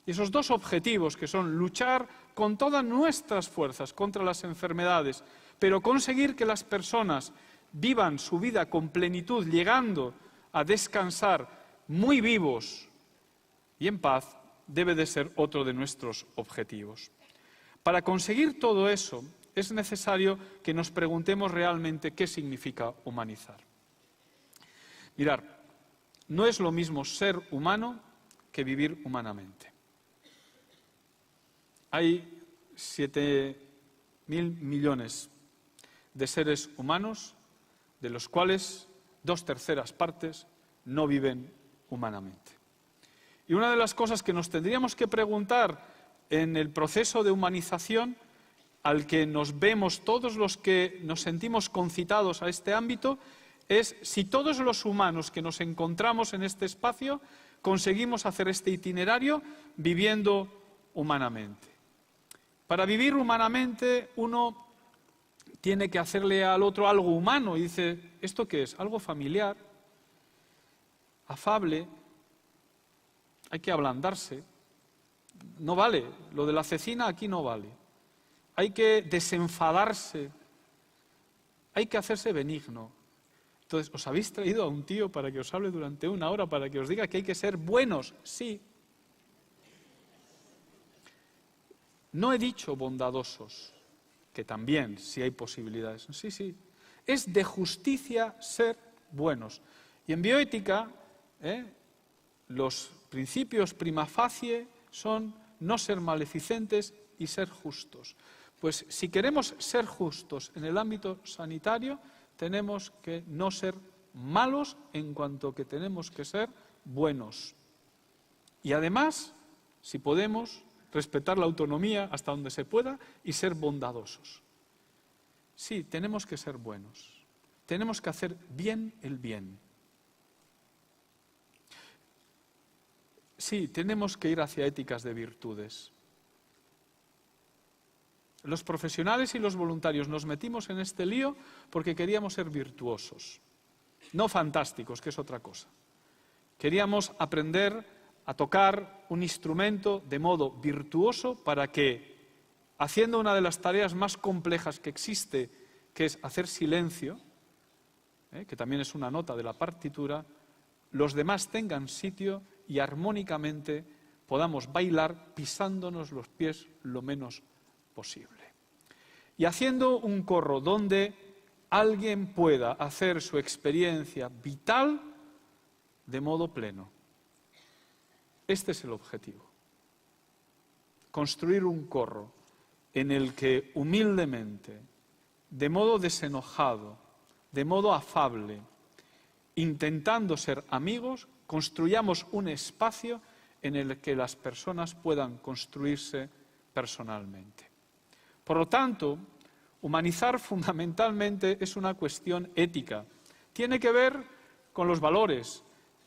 Y esos dos objetivos, que son luchar con todas nuestras fuerzas contra las enfermedades, pero conseguir que las personas vivan su vida con plenitud, llegando a descansar muy vivos y en paz, debe de ser otro de nuestros objetivos. Para conseguir todo eso, es necesario que nos preguntemos realmente qué significa humanizar. Mirad, no es lo mismo ser humano que vivir humanamente. Hay 7.000 millones de seres humanos, de los cuales 2/3 partes no viven humanamente. Y una de las cosas que nos tendríamos que preguntar en el proceso de humanización, al que nos vemos todos los que nos sentimos concitados a este ámbito, es si todos los humanos que nos encontramos en este espacio conseguimos hacer este itinerario viviendo humanamente. Para vivir humanamente uno tiene que hacerle al otro algo humano y dice, ¿esto qué es? Algo familiar, afable, hay que ablandarse. No vale, lo de la cecina aquí no vale. Hay que desenfadarse, hay que hacerse benigno. Entonces, ¿os habéis traído a un tío para que os hable durante 1 hora, para que os diga que hay que ser buenos? Sí. No he dicho bondadosos, que también, si hay posibilidades. Sí, sí. Es de justicia ser buenos. Y en bioética, los principios prima facie son no ser maleficentes y ser justos. Pues si queremos ser justos en el ámbito sanitario, tenemos que no ser malos en cuanto que tenemos que ser buenos. Y además, si podemos, respetar la autonomía hasta donde se pueda y ser bondadosos. Sí, tenemos que ser buenos. Tenemos que hacer bien el bien. Sí, tenemos que ir hacia éticas de virtudes. Los profesionales y los voluntarios nos metimos en este lío porque queríamos ser virtuosos, no fantásticos, que es otra cosa. Queríamos aprender a tocar un instrumento de modo virtuoso para que, haciendo una de las tareas más complejas que existe, que es hacer silencio, que también es una nota de la partitura, los demás tengan sitio y armónicamente podamos bailar pisándonos los pies lo menos posible. Y haciendo un corro donde alguien pueda hacer su experiencia vital de modo pleno. Este es el objetivo. Construir un corro en el que humildemente, de modo desenojado, de modo afable, intentando ser amigos, construyamos un espacio en el que las personas puedan construirse personalmente. Por lo tanto, humanizar fundamentalmente es una cuestión ética. Tiene que ver con los valores,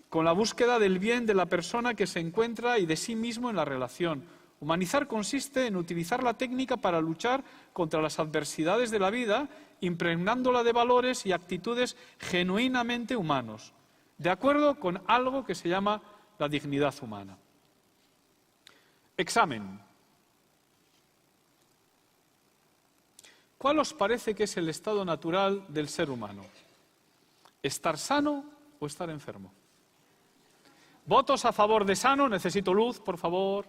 con la búsqueda del bien de la persona que se encuentra y de sí mismo en la relación. Humanizar consiste en utilizar la técnica para luchar contra las adversidades de la vida, impregnándola de valores y actitudes genuinamente humanos, de acuerdo con algo que se llama la dignidad humana. Examen. ¿Cuál os parece que es el estado natural del ser humano? ¿Estar sano o estar enfermo? ¿Votos a favor de sano? Necesito luz, por favor.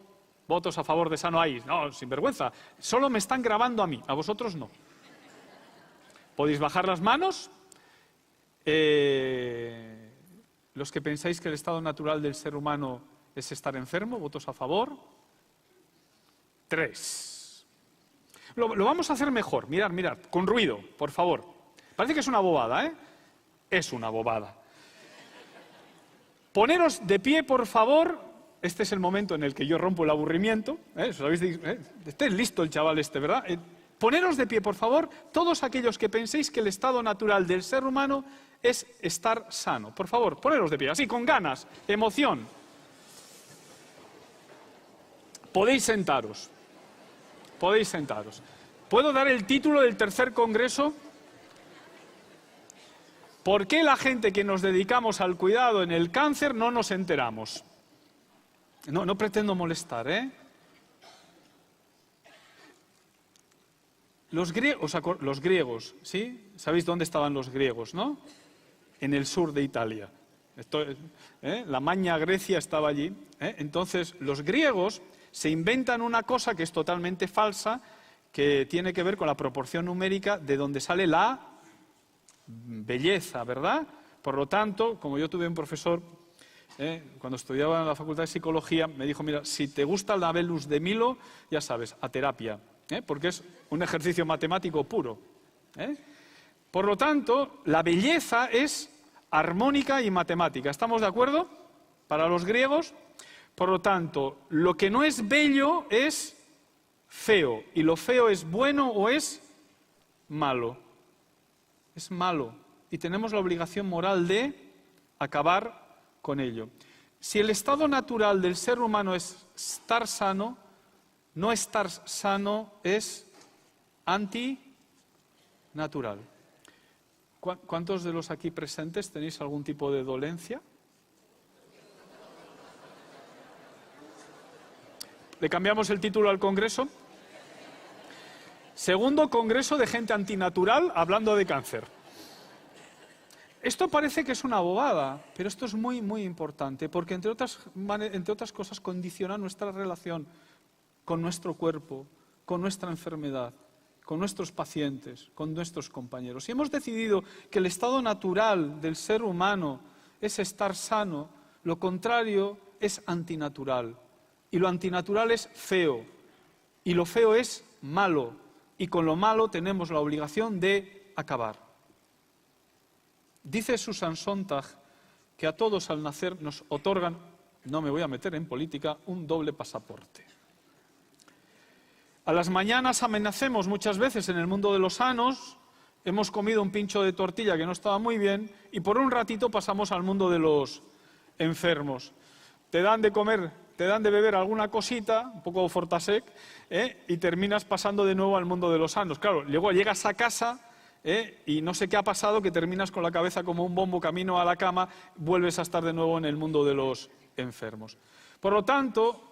¿Votos a favor de sano hay? No, sin vergüenza. Solo me están grabando a mí, a vosotros no. ¿Podéis bajar las manos? Los que pensáis que el estado natural del ser humano es estar enfermo, ¿votos a favor? 3. Lo vamos a hacer mejor. Mirad, con ruido, por favor. Parece que es una bobada, ¿eh? Es una bobada. Poneros de pie, por favor. Este es el momento en el que yo rompo el aburrimiento. Este es listo el chaval este, ¿verdad? Poneros de pie, por favor, todos aquellos que penséis que el estado natural del ser humano es estar sano. Por favor, poneros de pie, así, con ganas, emoción. Podéis sentaros. Podéis sentaros. ¿Puedo dar el título del tercer congreso? ¿Por qué la gente que nos dedicamos al cuidado en el cáncer no nos enteramos? No pretendo molestar, ¿eh? Los griegos, ¿sí? ¿Sabéis dónde estaban los griegos, no? En el sur de Italia. La Magna Grecia estaba allí. Entonces, los griegos se inventan una cosa que es totalmente falsa, que tiene que ver con la proporción numérica de donde sale la belleza, ¿verdad? Por lo tanto, como yo tuve un profesor, cuando estudiaba en la Facultad de Psicología, me dijo, mira, si te gusta la Venus de Milo, ya sabes, a terapia, porque es un ejercicio matemático puro. Por lo tanto, la belleza es armónica y matemática. ¿Estamos de acuerdo? Para los griegos. Por lo tanto, lo que no es bello es feo. ¿Y lo feo es bueno o es malo? Es malo. Y tenemos la obligación moral de acabar con ello. Si el estado natural del ser humano es estar sano, no estar sano es antinatural. ¿Cuántos de los aquí presentes tenéis algún tipo de dolencia? ¿Le cambiamos el título al congreso? Segundo congreso de gente antinatural hablando de cáncer. Esto parece que es una bobada, pero esto es muy, muy importante, porque entre otras cosas condiciona nuestra relación con nuestro cuerpo, con nuestra enfermedad, con nuestros pacientes, con nuestros compañeros. Si hemos decidido que el estado natural del ser humano es estar sano, lo contrario es antinatural. Y lo antinatural es feo. Y lo feo es malo. Y con lo malo tenemos la obligación de acabar. Dice Susan Sontag que a todos al nacer nos otorgan, no me voy a meter en política, un doble pasaporte. A las mañanas amanecemos muchas veces en el mundo de los sanos, hemos comido un pincho de tortilla que no estaba muy bien y por un ratito pasamos al mundo de los enfermos. Te dan de comer, te dan de beber alguna cosita, un poco de Fortasec, y terminas pasando de nuevo al mundo de los sanos. Claro, luego llegas a casa y no sé qué ha pasado, que terminas con la cabeza como un bombo camino a la cama, vuelves a estar de nuevo en el mundo de los enfermos. Por lo tanto,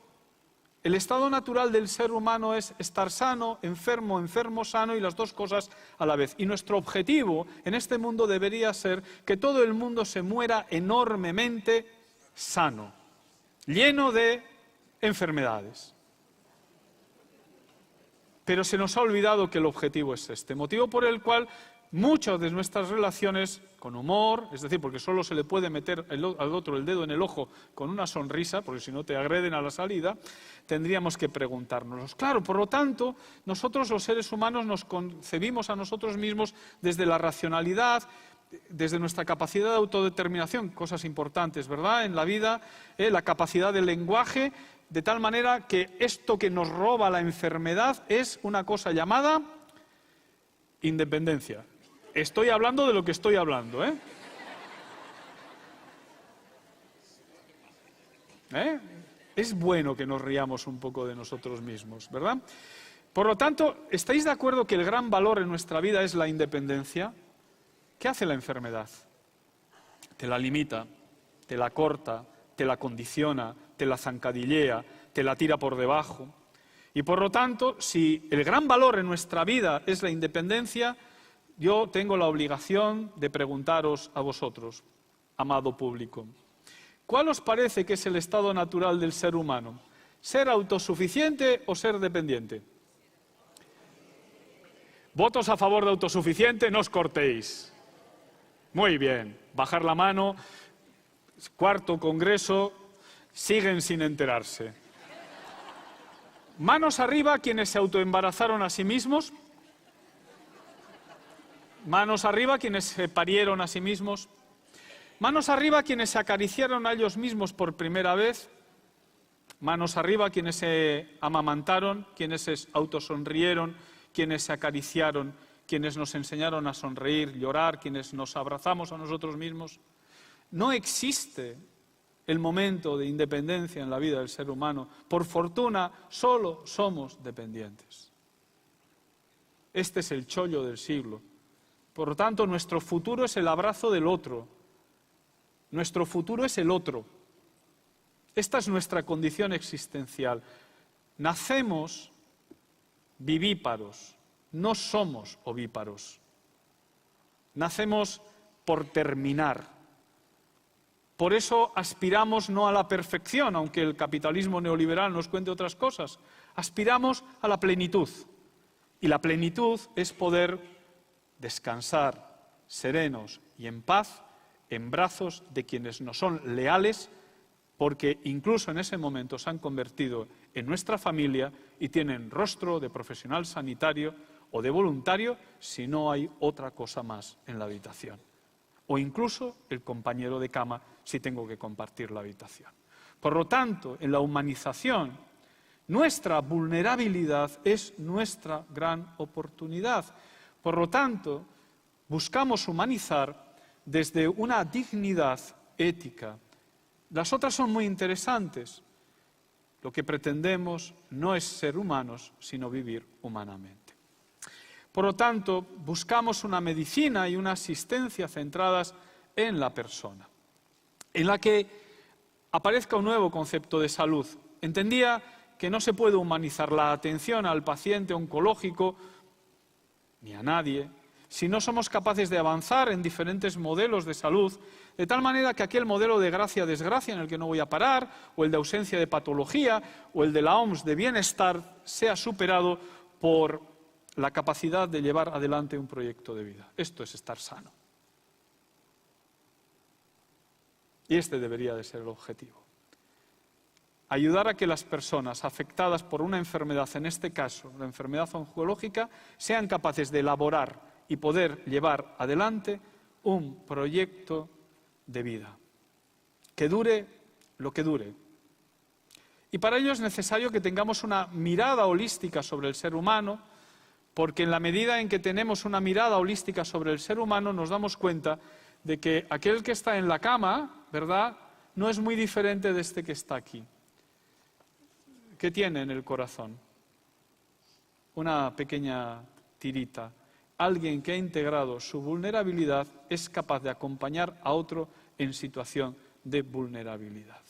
el estado natural del ser humano es estar sano, enfermo, enfermo, sano y las dos cosas a la vez. Y nuestro objetivo en este mundo debería ser que todo el mundo se muera enormemente sano, lleno de enfermedades. Pero se nos ha olvidado que el objetivo es este, motivo por el cual muchas de nuestras relaciones con humor, es decir, porque solo se le puede meter al otro el dedo en el ojo con una sonrisa, porque si no te agreden a la salida, tendríamos que preguntárnoslo. Claro, por lo tanto, nosotros los seres humanos nos concebimos a nosotros mismos desde la racionalidad, desde nuestra capacidad de autodeterminación, cosas importantes, ¿verdad?, en la vida, la capacidad del lenguaje, de tal manera que esto que nos roba la enfermedad es una cosa llamada independencia. Estoy hablando de lo que estoy hablando, Es bueno que nos riamos un poco de nosotros mismos, ¿verdad? Por lo tanto, ¿estáis de acuerdo que el gran valor en nuestra vida es la independencia? ¿Qué hace la enfermedad? Te la limita, te la corta, te la condiciona, te la zancadillea, te la tira por debajo. Y por lo tanto, si el gran valor en nuestra vida es la independencia, yo tengo la obligación de preguntaros a vosotros, amado público, ¿cuál os parece que es el estado natural del ser humano? ¿Ser autosuficiente o ser dependiente? ¿Votos a favor de autosuficiente? No os cortéis. Muy bien, bajar la mano. Cuarto congreso, siguen sin enterarse. Manos arriba quienes se autoembarazaron a sí mismos. Manos arriba quienes se parieron a sí mismos. Manos arriba quienes se acariciaron a ellos mismos por primera vez. Manos arriba quienes se amamantaron, quienes se autosonrieron, quienes se acariciaron, quienes nos enseñaron a sonreír, llorar, quienes nos abrazamos a nosotros mismos. No existe el momento de independencia en la vida del ser humano. Por fortuna, solo somos dependientes. Este es el chollo del siglo. Por lo tanto, nuestro futuro es el abrazo del otro. Nuestro futuro es el otro. Esta es nuestra condición existencial. Nacemos vivíparos, no somos ovíparos. Nacemos por terminar. Por eso aspiramos no a la perfección, aunque el capitalismo neoliberal nos cuente otras cosas. Aspiramos a la plenitud. Y la plenitud es poder descansar serenos y en paz en brazos de quienes nos son leales, porque incluso en ese momento se han convertido en nuestra familia y tienen rostro de profesional sanitario o de voluntario si no hay otra cosa más en la habitación. O incluso el compañero de cama si tengo que compartir la habitación. Por lo tanto, en la humanización, nuestra vulnerabilidad es nuestra gran oportunidad. Por lo tanto, buscamos humanizar desde una dignidad ética. Las otras son muy interesantes. Lo que pretendemos no es ser humanos, sino vivir humanamente. Por lo tanto, buscamos una medicina y una asistencia centradas en la persona, en la que aparezca un nuevo concepto de salud. Entendía que no se puede humanizar la atención al paciente oncológico, ni a nadie, si no somos capaces de avanzar en diferentes modelos de salud, de tal manera que aquel modelo de gracia-desgracia en el que no voy a parar, o el de ausencia de patología, o el de la OMS de bienestar, sea superado por la capacidad de llevar adelante un proyecto de vida. Esto es estar sano. Y este debería de ser el objetivo. Ayudar a que las personas afectadas por una enfermedad, en este caso la enfermedad oncológica, sean capaces de elaborar y poder llevar adelante un proyecto de vida, que dure lo que dure. Y para ello es necesario que tengamos una mirada holística sobre el ser humano, porque en la medida en que tenemos una mirada holística sobre el ser humano nos damos cuenta de que aquel que está en la cama, ¿verdad?, no es muy diferente de este que está aquí. ¿Qué tiene en el corazón? Una pequeña tirita. Alguien que ha integrado su vulnerabilidad es capaz de acompañar a otro en situación de vulnerabilidad.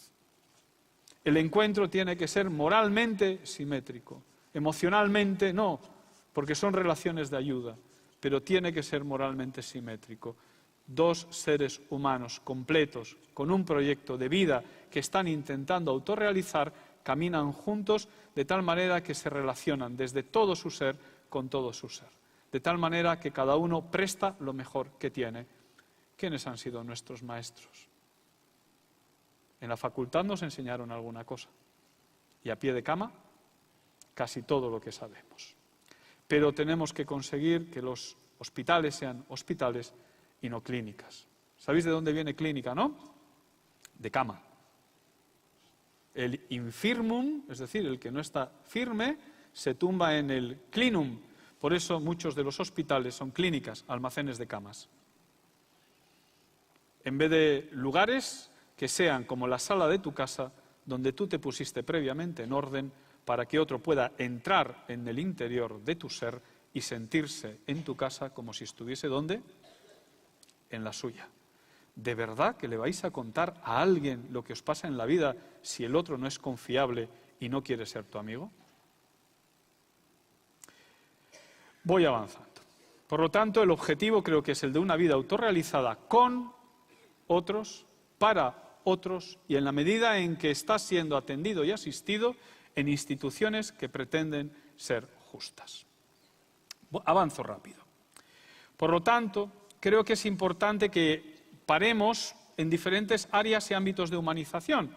El encuentro tiene que ser moralmente simétrico, emocionalmente no, porque son relaciones de ayuda, pero tiene que ser moralmente simétrico. Dos seres humanos completos, con un proyecto de vida que están intentando autorrealizar, caminan juntos de tal manera que se relacionan desde todo su ser con todo su ser. De tal manera que cada uno presta lo mejor que tiene. ¿Quiénes han sido nuestros maestros? En la facultad nos enseñaron alguna cosa. Y a pie de cama, casi todo lo que sabemos. Pero tenemos que conseguir que los hospitales sean hospitales y no clínicas. ¿Sabéis de dónde viene clínica, no? De cama. El infirmum, es decir, el que no está firme, se tumba en el clinum. Por eso muchos de los hospitales son clínicas, almacenes de camas. En vez de lugares que sean como la sala de tu casa, donde tú te pusiste previamente en orden para que otro pueda entrar en el interior de tu ser y sentirse en tu casa como si estuviese ¿dónde? En la suya. ¿De verdad que le vais a contar a alguien lo que os pasa en la vida si el otro no es confiable y no quiere ser tu amigo? Voy avanzando. Por lo tanto, el objetivo creo que es el de una vida autorrealizada con otros, para otros, y en la medida en que está siendo atendido y asistido en instituciones que pretenden ser justas. Avanzo rápido. Por lo tanto, creo que es importante que paremos en diferentes áreas y ámbitos de humanización.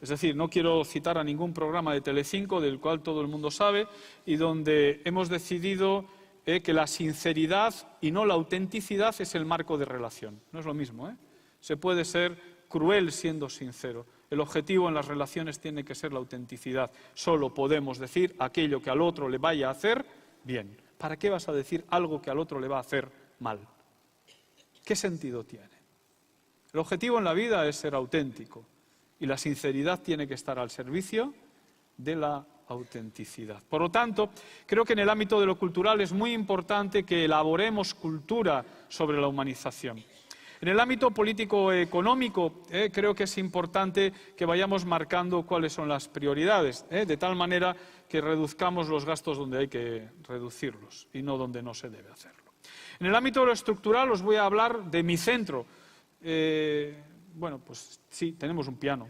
Es decir, no quiero citar a ningún programa de Telecinco, del cual todo el mundo sabe, y donde hemos decidido que la sinceridad y no la autenticidad es el marco de relación. No es lo mismo, ¿eh? Se puede ser cruel siendo sincero. El objetivo en las relaciones tiene que ser la autenticidad. Solo podemos decir aquello que al otro le vaya a hacer bien. ¿Para qué vas a decir algo que al otro le va a hacer mal? ¿Qué sentido tiene? El objetivo en la vida es ser auténtico y la sinceridad tiene que estar al servicio de la autenticidad. Por lo tanto, creo que en el ámbito de lo cultural es muy importante que elaboremos cultura sobre la humanización. En el ámbito político-económico, creo que es importante que vayamos marcando cuáles son las prioridades, de tal manera que reduzcamos los gastos donde hay que reducirlos y no donde no se debe hacerlo. En el ámbito de lo estructural os voy a hablar de mi centro. Bueno, pues sí, tenemos un piano.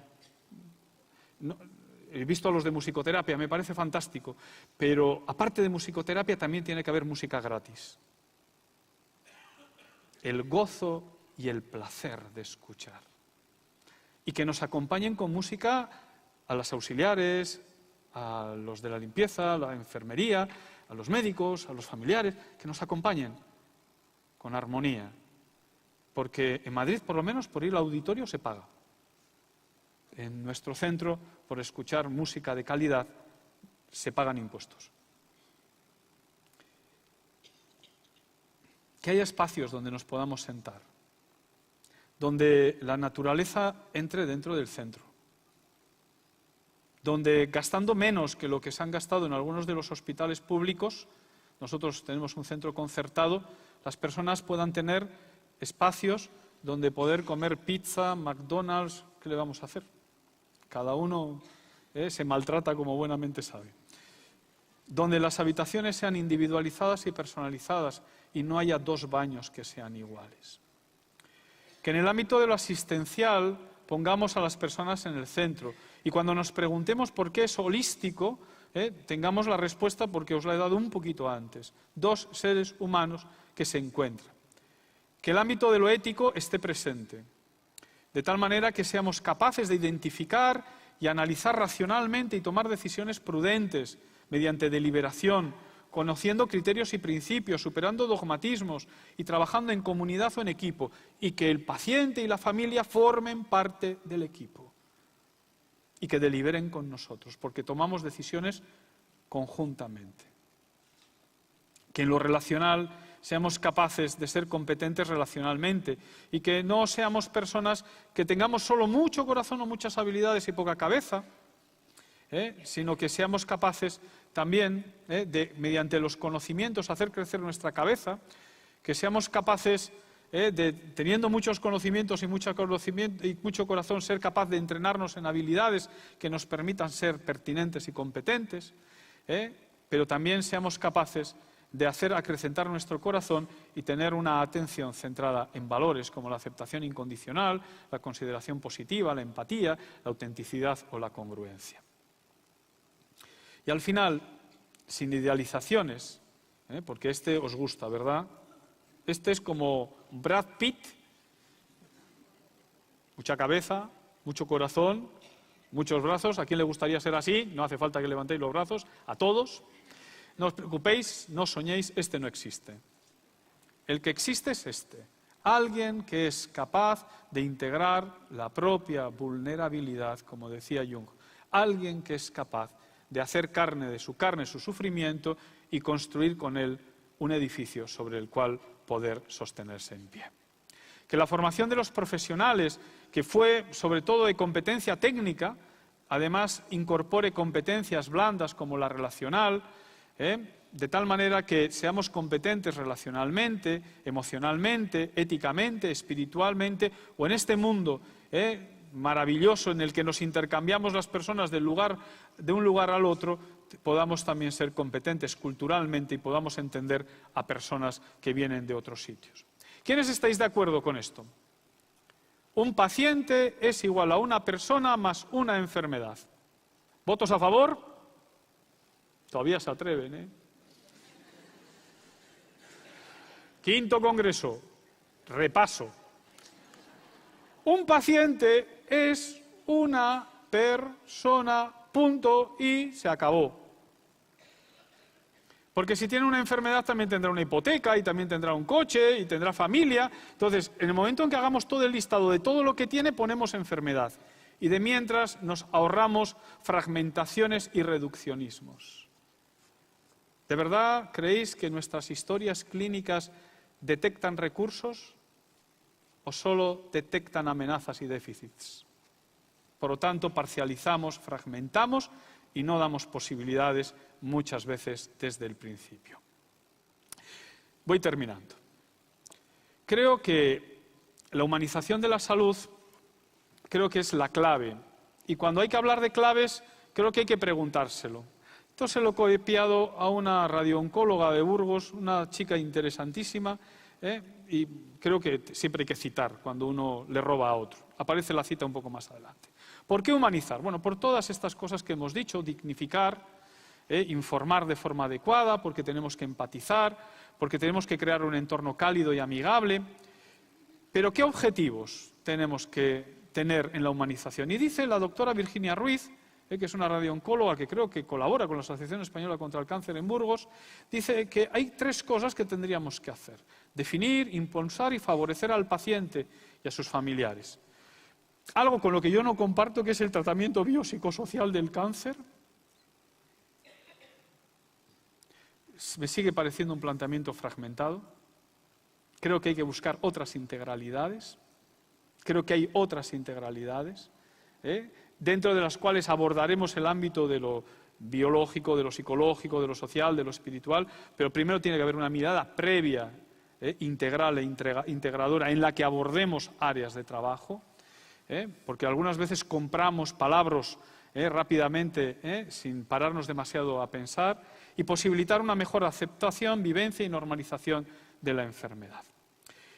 He visto a los de musicoterapia, me parece fantástico, pero aparte de musicoterapia también tiene que haber música gratis. El gozo y el placer de escuchar. Y que nos acompañen con música a las auxiliares, a los de la limpieza, a la enfermería, a los médicos, a los familiares, que nos acompañen con armonía. Porque en Madrid, por lo menos, por ir al auditorio se paga. En nuestro centro, por escuchar música de calidad, se pagan impuestos. Que haya espacios donde nos podamos sentar, donde la naturaleza entre dentro del centro, donde gastando menos que lo que se han gastado en algunos de los hospitales públicos, nosotros tenemos un centro concertado, las personas puedan tener espacios donde poder comer pizza, McDonald's. ¿Qué le vamos a hacer? Cada uno se maltrata como buenamente sabe. Donde las habitaciones sean individualizadas y personalizadas y no haya dos baños que sean iguales. Que en el ámbito de lo asistencial pongamos a las personas en el centro y cuando nos preguntemos por qué es holístico, tengamos la respuesta porque os la he dado un poquito antes. Dos seres humanos que se encuentran. Que el ámbito de lo ético esté presente, de tal manera que seamos capaces de identificar y analizar racionalmente y tomar decisiones prudentes mediante deliberación, conociendo criterios y principios, superando dogmatismos y trabajando en comunidad o en equipo, y que el paciente y la familia formen parte del equipo y que deliberen con nosotros, porque tomamos decisiones conjuntamente. Que en lo relacional seamos capaces de ser competentes relacionalmente y que no seamos personas que tengamos solo mucho corazón o muchas habilidades y poca cabeza, sino que seamos capaces también de, mediante los conocimientos, hacer crecer nuestra cabeza, que seamos capaces de, teniendo muchos conocimientos y mucho corazón, ser capaz de entrenarnos en habilidades que nos permitan ser pertinentes y competentes, pero también seamos capaces de hacer acrecentar nuestro corazón y tener una atención centrada en valores como la aceptación incondicional, la consideración positiva, la empatía, la autenticidad o la congruencia. Y al final, sin idealizaciones, porque este os gusta, ¿verdad? Este es como Brad Pitt, mucha cabeza, mucho corazón, muchos brazos. ¿A quién le gustaría ser así? No hace falta que levantéis los brazos, a todos. No os preocupéis, no soñéis, este no existe. El que existe es este. Alguien que es capaz de integrar la propia vulnerabilidad, como decía Jung. Alguien que es capaz de hacer carne de su carne su sufrimiento y construir con él un edificio sobre el cual poder sostenerse en pie. Que la formación de los profesionales, que fue sobre todo de competencia técnica, además incorpore competencias blandas como la relacional, de tal manera que seamos competentes relacionalmente, emocionalmente, éticamente, espiritualmente, o en este mundo maravilloso en el que nos intercambiamos las personas de un lugar al otro, podamos también ser competentes culturalmente y podamos entender a personas que vienen de otros sitios. ¿Quiénes estáis de acuerdo con esto? Un paciente es igual a una persona más una enfermedad. ¿Votos a favor? Todavía se atreven, Quinto congreso. Repaso. Un paciente es una persona, punto, y se acabó. Porque si tiene una enfermedad también tendrá una hipoteca y también tendrá un coche y tendrá familia. Entonces, en el momento en que hagamos todo el listado de todo lo que tiene, ponemos enfermedad. Y de mientras nos ahorramos fragmentaciones y reduccionismos. ¿De verdad creéis que nuestras historias clínicas detectan recursos o solo detectan amenazas y déficits? Por lo tanto, parcializamos, fragmentamos y no damos posibilidades muchas veces desde el principio. Voy terminando. Creo que la humanización de la salud creo que es la clave. Y cuando hay que hablar de claves, creo que hay que preguntárselo. Esto se lo he copiado a una radiooncóloga de Burgos, una chica interesantísima, y creo que siempre hay que citar cuando uno le roba a otro. Aparece la cita un poco más adelante. ¿Por qué humanizar? Bueno, por todas estas cosas que hemos dicho, dignificar, informar de forma adecuada, porque tenemos que empatizar, porque tenemos que crear un entorno cálido y amigable. Pero ¿qué objetivos tenemos que tener en la humanización? Y dice la doctora Virginia Ruiz, que es una radiooncóloga que creo que colabora con la Asociación Española contra el Cáncer en Burgos, dice que hay 3 cosas que tendríamos que hacer: definir, impulsar y favorecer al paciente y a sus familiares. Algo con lo que yo no comparto, que es el tratamiento biopsicosocial del cáncer. Me sigue pareciendo un planteamiento fragmentado. Creo que hay que buscar otras integralidades. Creo que hay otras integralidades, dentro de las cuales abordaremos el ámbito de lo biológico, de lo psicológico, de lo social, de lo espiritual, pero primero tiene que haber una mirada previa, integral e integradora, en la que abordemos áreas de trabajo, porque algunas veces compramos palabras rápidamente, sin pararnos demasiado a pensar, y posibilitar una mejor aceptación, vivencia y normalización de la enfermedad.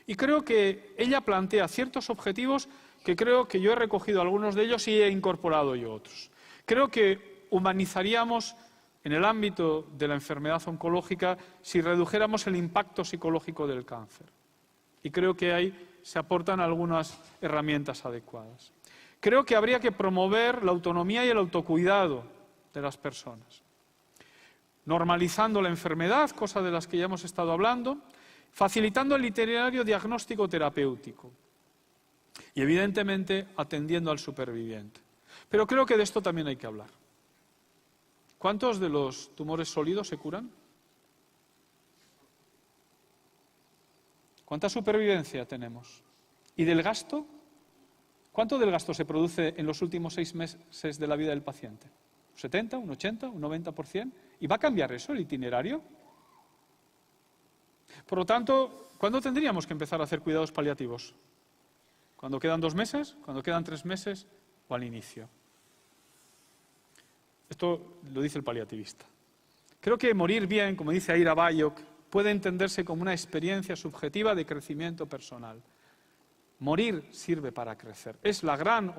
Y creo que ella plantea ciertos objetivos que creo que yo he recogido algunos de ellos y he incorporado yo otros. Creo que humanizaríamos en el ámbito de la enfermedad oncológica si redujéramos el impacto psicológico del cáncer. Y creo que ahí se aportan algunas herramientas adecuadas. Creo que habría que promover la autonomía y el autocuidado de las personas, normalizando la enfermedad, cosa de las que ya hemos estado hablando, facilitando el itinerario diagnóstico terapéutico y, evidentemente, atendiendo al superviviente. Pero creo que de esto también hay que hablar. ¿Cuántos de los tumores sólidos se curan? ¿Cuánta supervivencia tenemos? ¿Y del gasto? ¿Cuánto del gasto se produce en los últimos 6 meses de la vida del paciente? ¿Un 70, un 80, un 90%? ¿Y va a cambiar eso, el itinerario? Por lo tanto, ¿cuándo tendríamos que empezar a hacer cuidados paliativos? ¿Cuando quedan 2 meses? ¿Cuando quedan 3 meses? ¿O al inicio? Esto lo dice el paliativista. Creo que morir bien, como dice Ira Byock, puede entenderse como una experiencia subjetiva de crecimiento personal. Morir sirve para crecer. Es la gran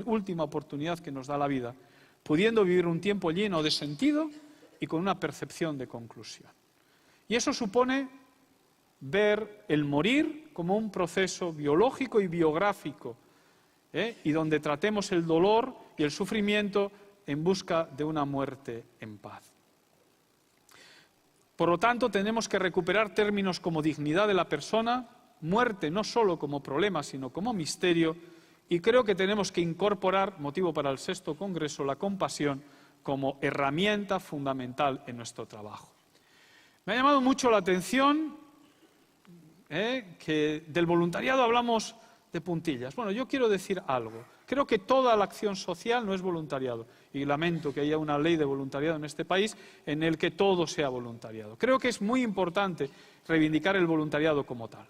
última oportunidad que nos da la vida, pudiendo vivir un tiempo lleno de sentido y con una percepción de conclusión. Y eso supone ver el morir como un proceso biológico y biográfico, y donde tratemos el dolor y el sufrimiento en busca de una muerte en paz. Por lo tanto, tenemos que recuperar términos como dignidad de la persona, muerte no solo como problema, sino como misterio, y creo que tenemos que incorporar, motivo para el 6º Congreso, la compasión como herramienta fundamental en nuestro trabajo. Me ha llamado mucho la atención que del voluntariado hablamos de puntillas. Bueno, yo quiero decir algo. Creo que toda la acción social no es voluntariado. Y lamento que haya una ley de voluntariado en este país en el que todo sea voluntariado. Creo que es muy importante reivindicar el voluntariado como tal.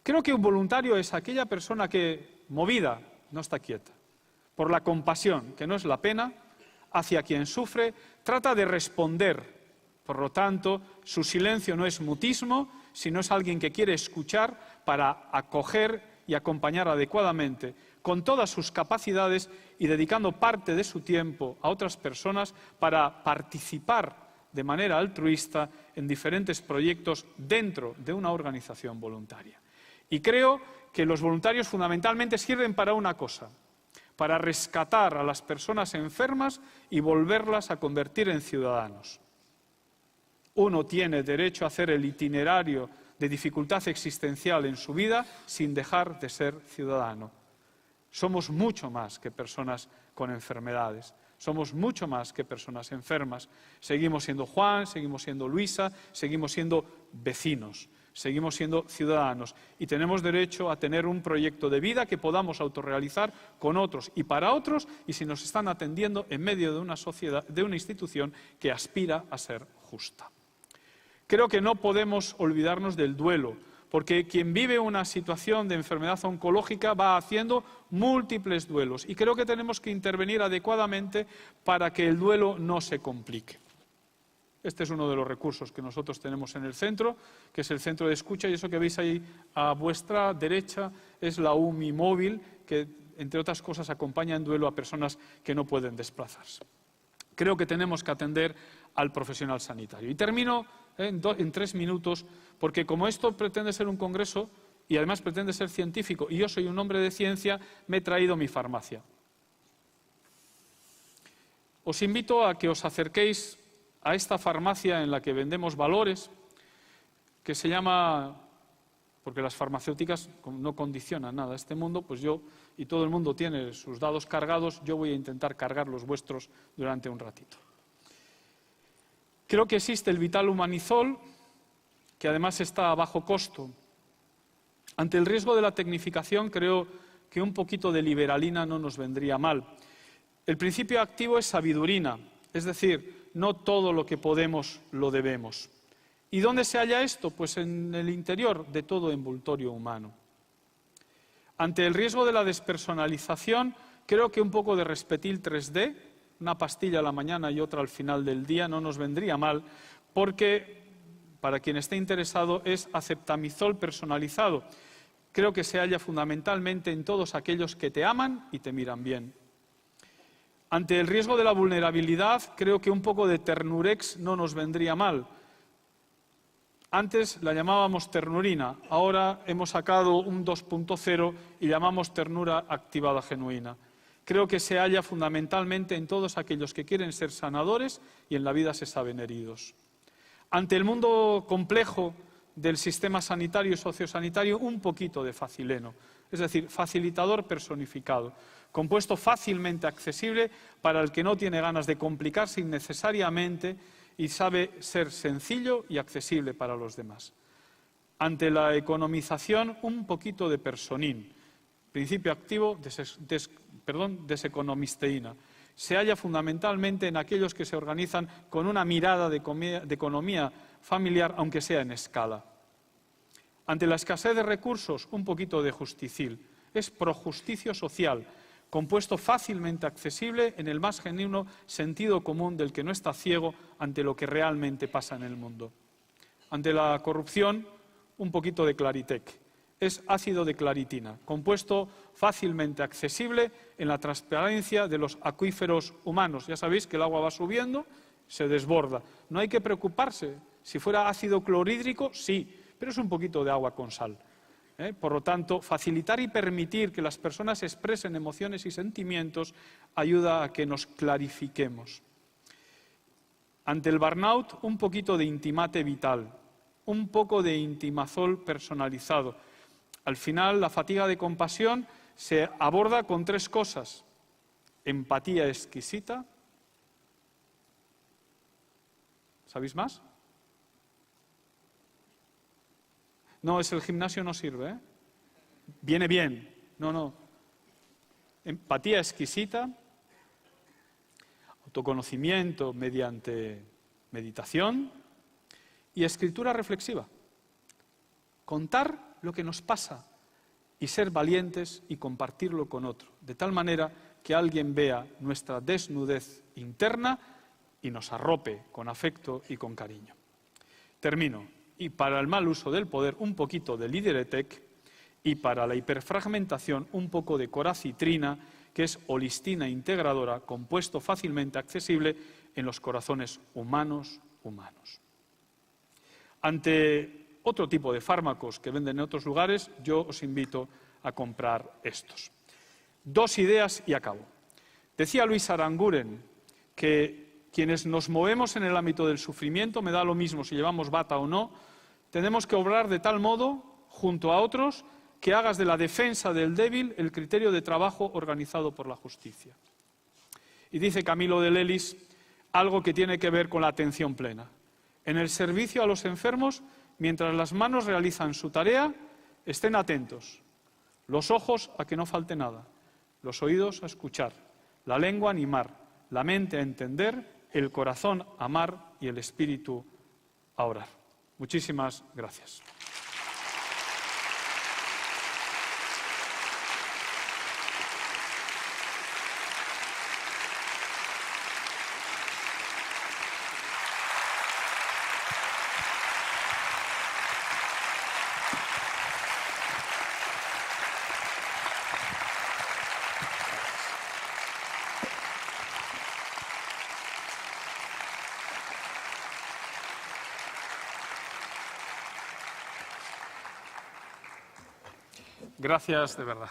Creo que un voluntario es aquella persona que, movida, no está quieta, por la compasión, que no es la pena, hacia quien sufre, trata de responder. Por lo tanto, su silencio no es mutismo, sino es alguien que quiere escuchar para acoger y acompañar adecuadamente, con todas sus capacidades y dedicando parte de su tiempo a otras personas para participar de manera altruista en diferentes proyectos dentro de una organización voluntaria. Y creo que los voluntarios fundamentalmente sirven para una cosa, para rescatar a las personas enfermas y volverlas a convertir en ciudadanos. Uno tiene derecho a hacer el itinerario de dificultad existencial en su vida sin dejar de ser ciudadano. Somos mucho más que personas con enfermedades, somos mucho más que personas enfermas. Seguimos siendo Juan, seguimos siendo Luisa, seguimos siendo vecinos, seguimos siendo ciudadanos y tenemos derecho a tener un proyecto de vida que podamos autorrealizar con otros y para otros, y si nos están atendiendo en medio de una sociedad, de una institución que aspira a ser justa. Creo que no podemos olvidarnos del duelo, porque quien vive una situación de enfermedad oncológica va haciendo múltiples duelos y creo que tenemos que intervenir adecuadamente para que el duelo no se complique. Este es uno de los recursos que nosotros tenemos en el centro, que es el centro de escucha, y eso que veis ahí a vuestra derecha es la UMI móvil, que entre otras cosas acompaña en duelo a personas que no pueden desplazarse. Creo que tenemos que atender al profesional sanitario. Y termino en 3 minutos, porque como esto pretende ser un congreso y además pretende ser científico, y yo soy un hombre de ciencia, me he traído mi farmacia. Os invito a que os acerquéis a esta farmacia en la que vendemos valores, que se llama, porque las farmacéuticas no condicionan nada este mundo, pues yo, y todo el mundo tiene sus dados cargados, yo voy a intentar cargar los vuestros durante un ratito. Creo que existe el Vital Humanizol, que además está a bajo costo. Ante el riesgo de la tecnificación, creo que un poquito de liberalina no nos vendría mal. El principio activo es sabidurina, es decir, no todo lo que podemos lo debemos. ¿Y dónde se halla esto? Pues en el interior de todo envoltorio humano. Ante el riesgo de la despersonalización, creo que un poco de Respetil 3D, una pastilla a la mañana y otra al final del día, no nos vendría mal, porque, para quien esté interesado, es aceptamizol personalizado. Creo que se halla fundamentalmente en todos aquellos que te aman y te miran bien. Ante el riesgo de la vulnerabilidad, creo que un poco de Ternurex no nos vendría mal. Antes la llamábamos ternurina, ahora hemos sacado un 2.0 y llamamos ternura activada genuina. Creo que se halla fundamentalmente en todos aquellos que quieren ser sanadores y en la vida se saben heridos. Ante el mundo complejo del sistema sanitario y sociosanitario, un poquito de facileno, es decir, facilitador personificado, compuesto fácilmente accesible para el que no tiene ganas de complicarse innecesariamente y sabe ser sencillo y accesible para los demás. Ante la economización, un poquito de personín, principio activo, deseconomisteína. Se halla fundamentalmente en aquellos que se organizan con una mirada de economía familiar, aunque sea en escala. Ante la escasez de recursos, un poquito de justicil. Es projusticio social, compuesto fácilmente accesible en el más genuino sentido común del que no está ciego ante lo que realmente pasa en el mundo. Ante la corrupción, un poquito de Claritec. Es ácido de claritina, compuesto fácilmente accesible en la transparencia de los acuíferos humanos. Ya sabéis que el agua va subiendo, se desborda. No hay que preocuparse. Si fuera ácido clorhídrico, sí, pero es un poquito de agua con sal. Por lo tanto, facilitar y permitir que las personas expresen emociones y sentimientos ayuda a que nos clarifiquemos. Ante el burnout, un poquito de Intimate Vital, un poco de Intimazol personalizado. Al final, la fatiga de compasión se aborda con 3 cosas. Empatía exquisita. ¿Sabéis más? No, el gimnasio no sirve, ¿eh? Viene bien. No. Empatía exquisita, autoconocimiento mediante meditación y escritura reflexiva. Contar lo que nos pasa y ser valientes y compartirlo con otro, de tal manera que alguien vea nuestra desnudez interna y nos arrope con afecto y con cariño. Termino. Y para el mal uso del poder, un poquito de Lideretec, y para la hiperfragmentación, un poco de coracitrina, que es holistina integradora, compuesto fácilmente accesible en los corazones humanos. Ante otro tipo de fármacos que venden en otros lugares, yo os invito a comprar estos. 2 ideas y acabo. Decía Luis Aranguren que quienes nos movemos en el ámbito del sufrimiento, me da lo mismo si llevamos bata o no, tenemos que obrar de tal modo, junto a otros, que hagas de la defensa del débil el criterio de trabajo organizado por la justicia. Y dice Camilo de Lelis algo que tiene que ver con la atención plena. En el servicio a los enfermos, mientras las manos realizan su tarea, estén atentos. Los ojos a que no falte nada, los oídos a escuchar, la lengua a animar, la mente a entender, el corazón a amar y el espíritu a orar. Muchísimas gracias. Gracias de verdad.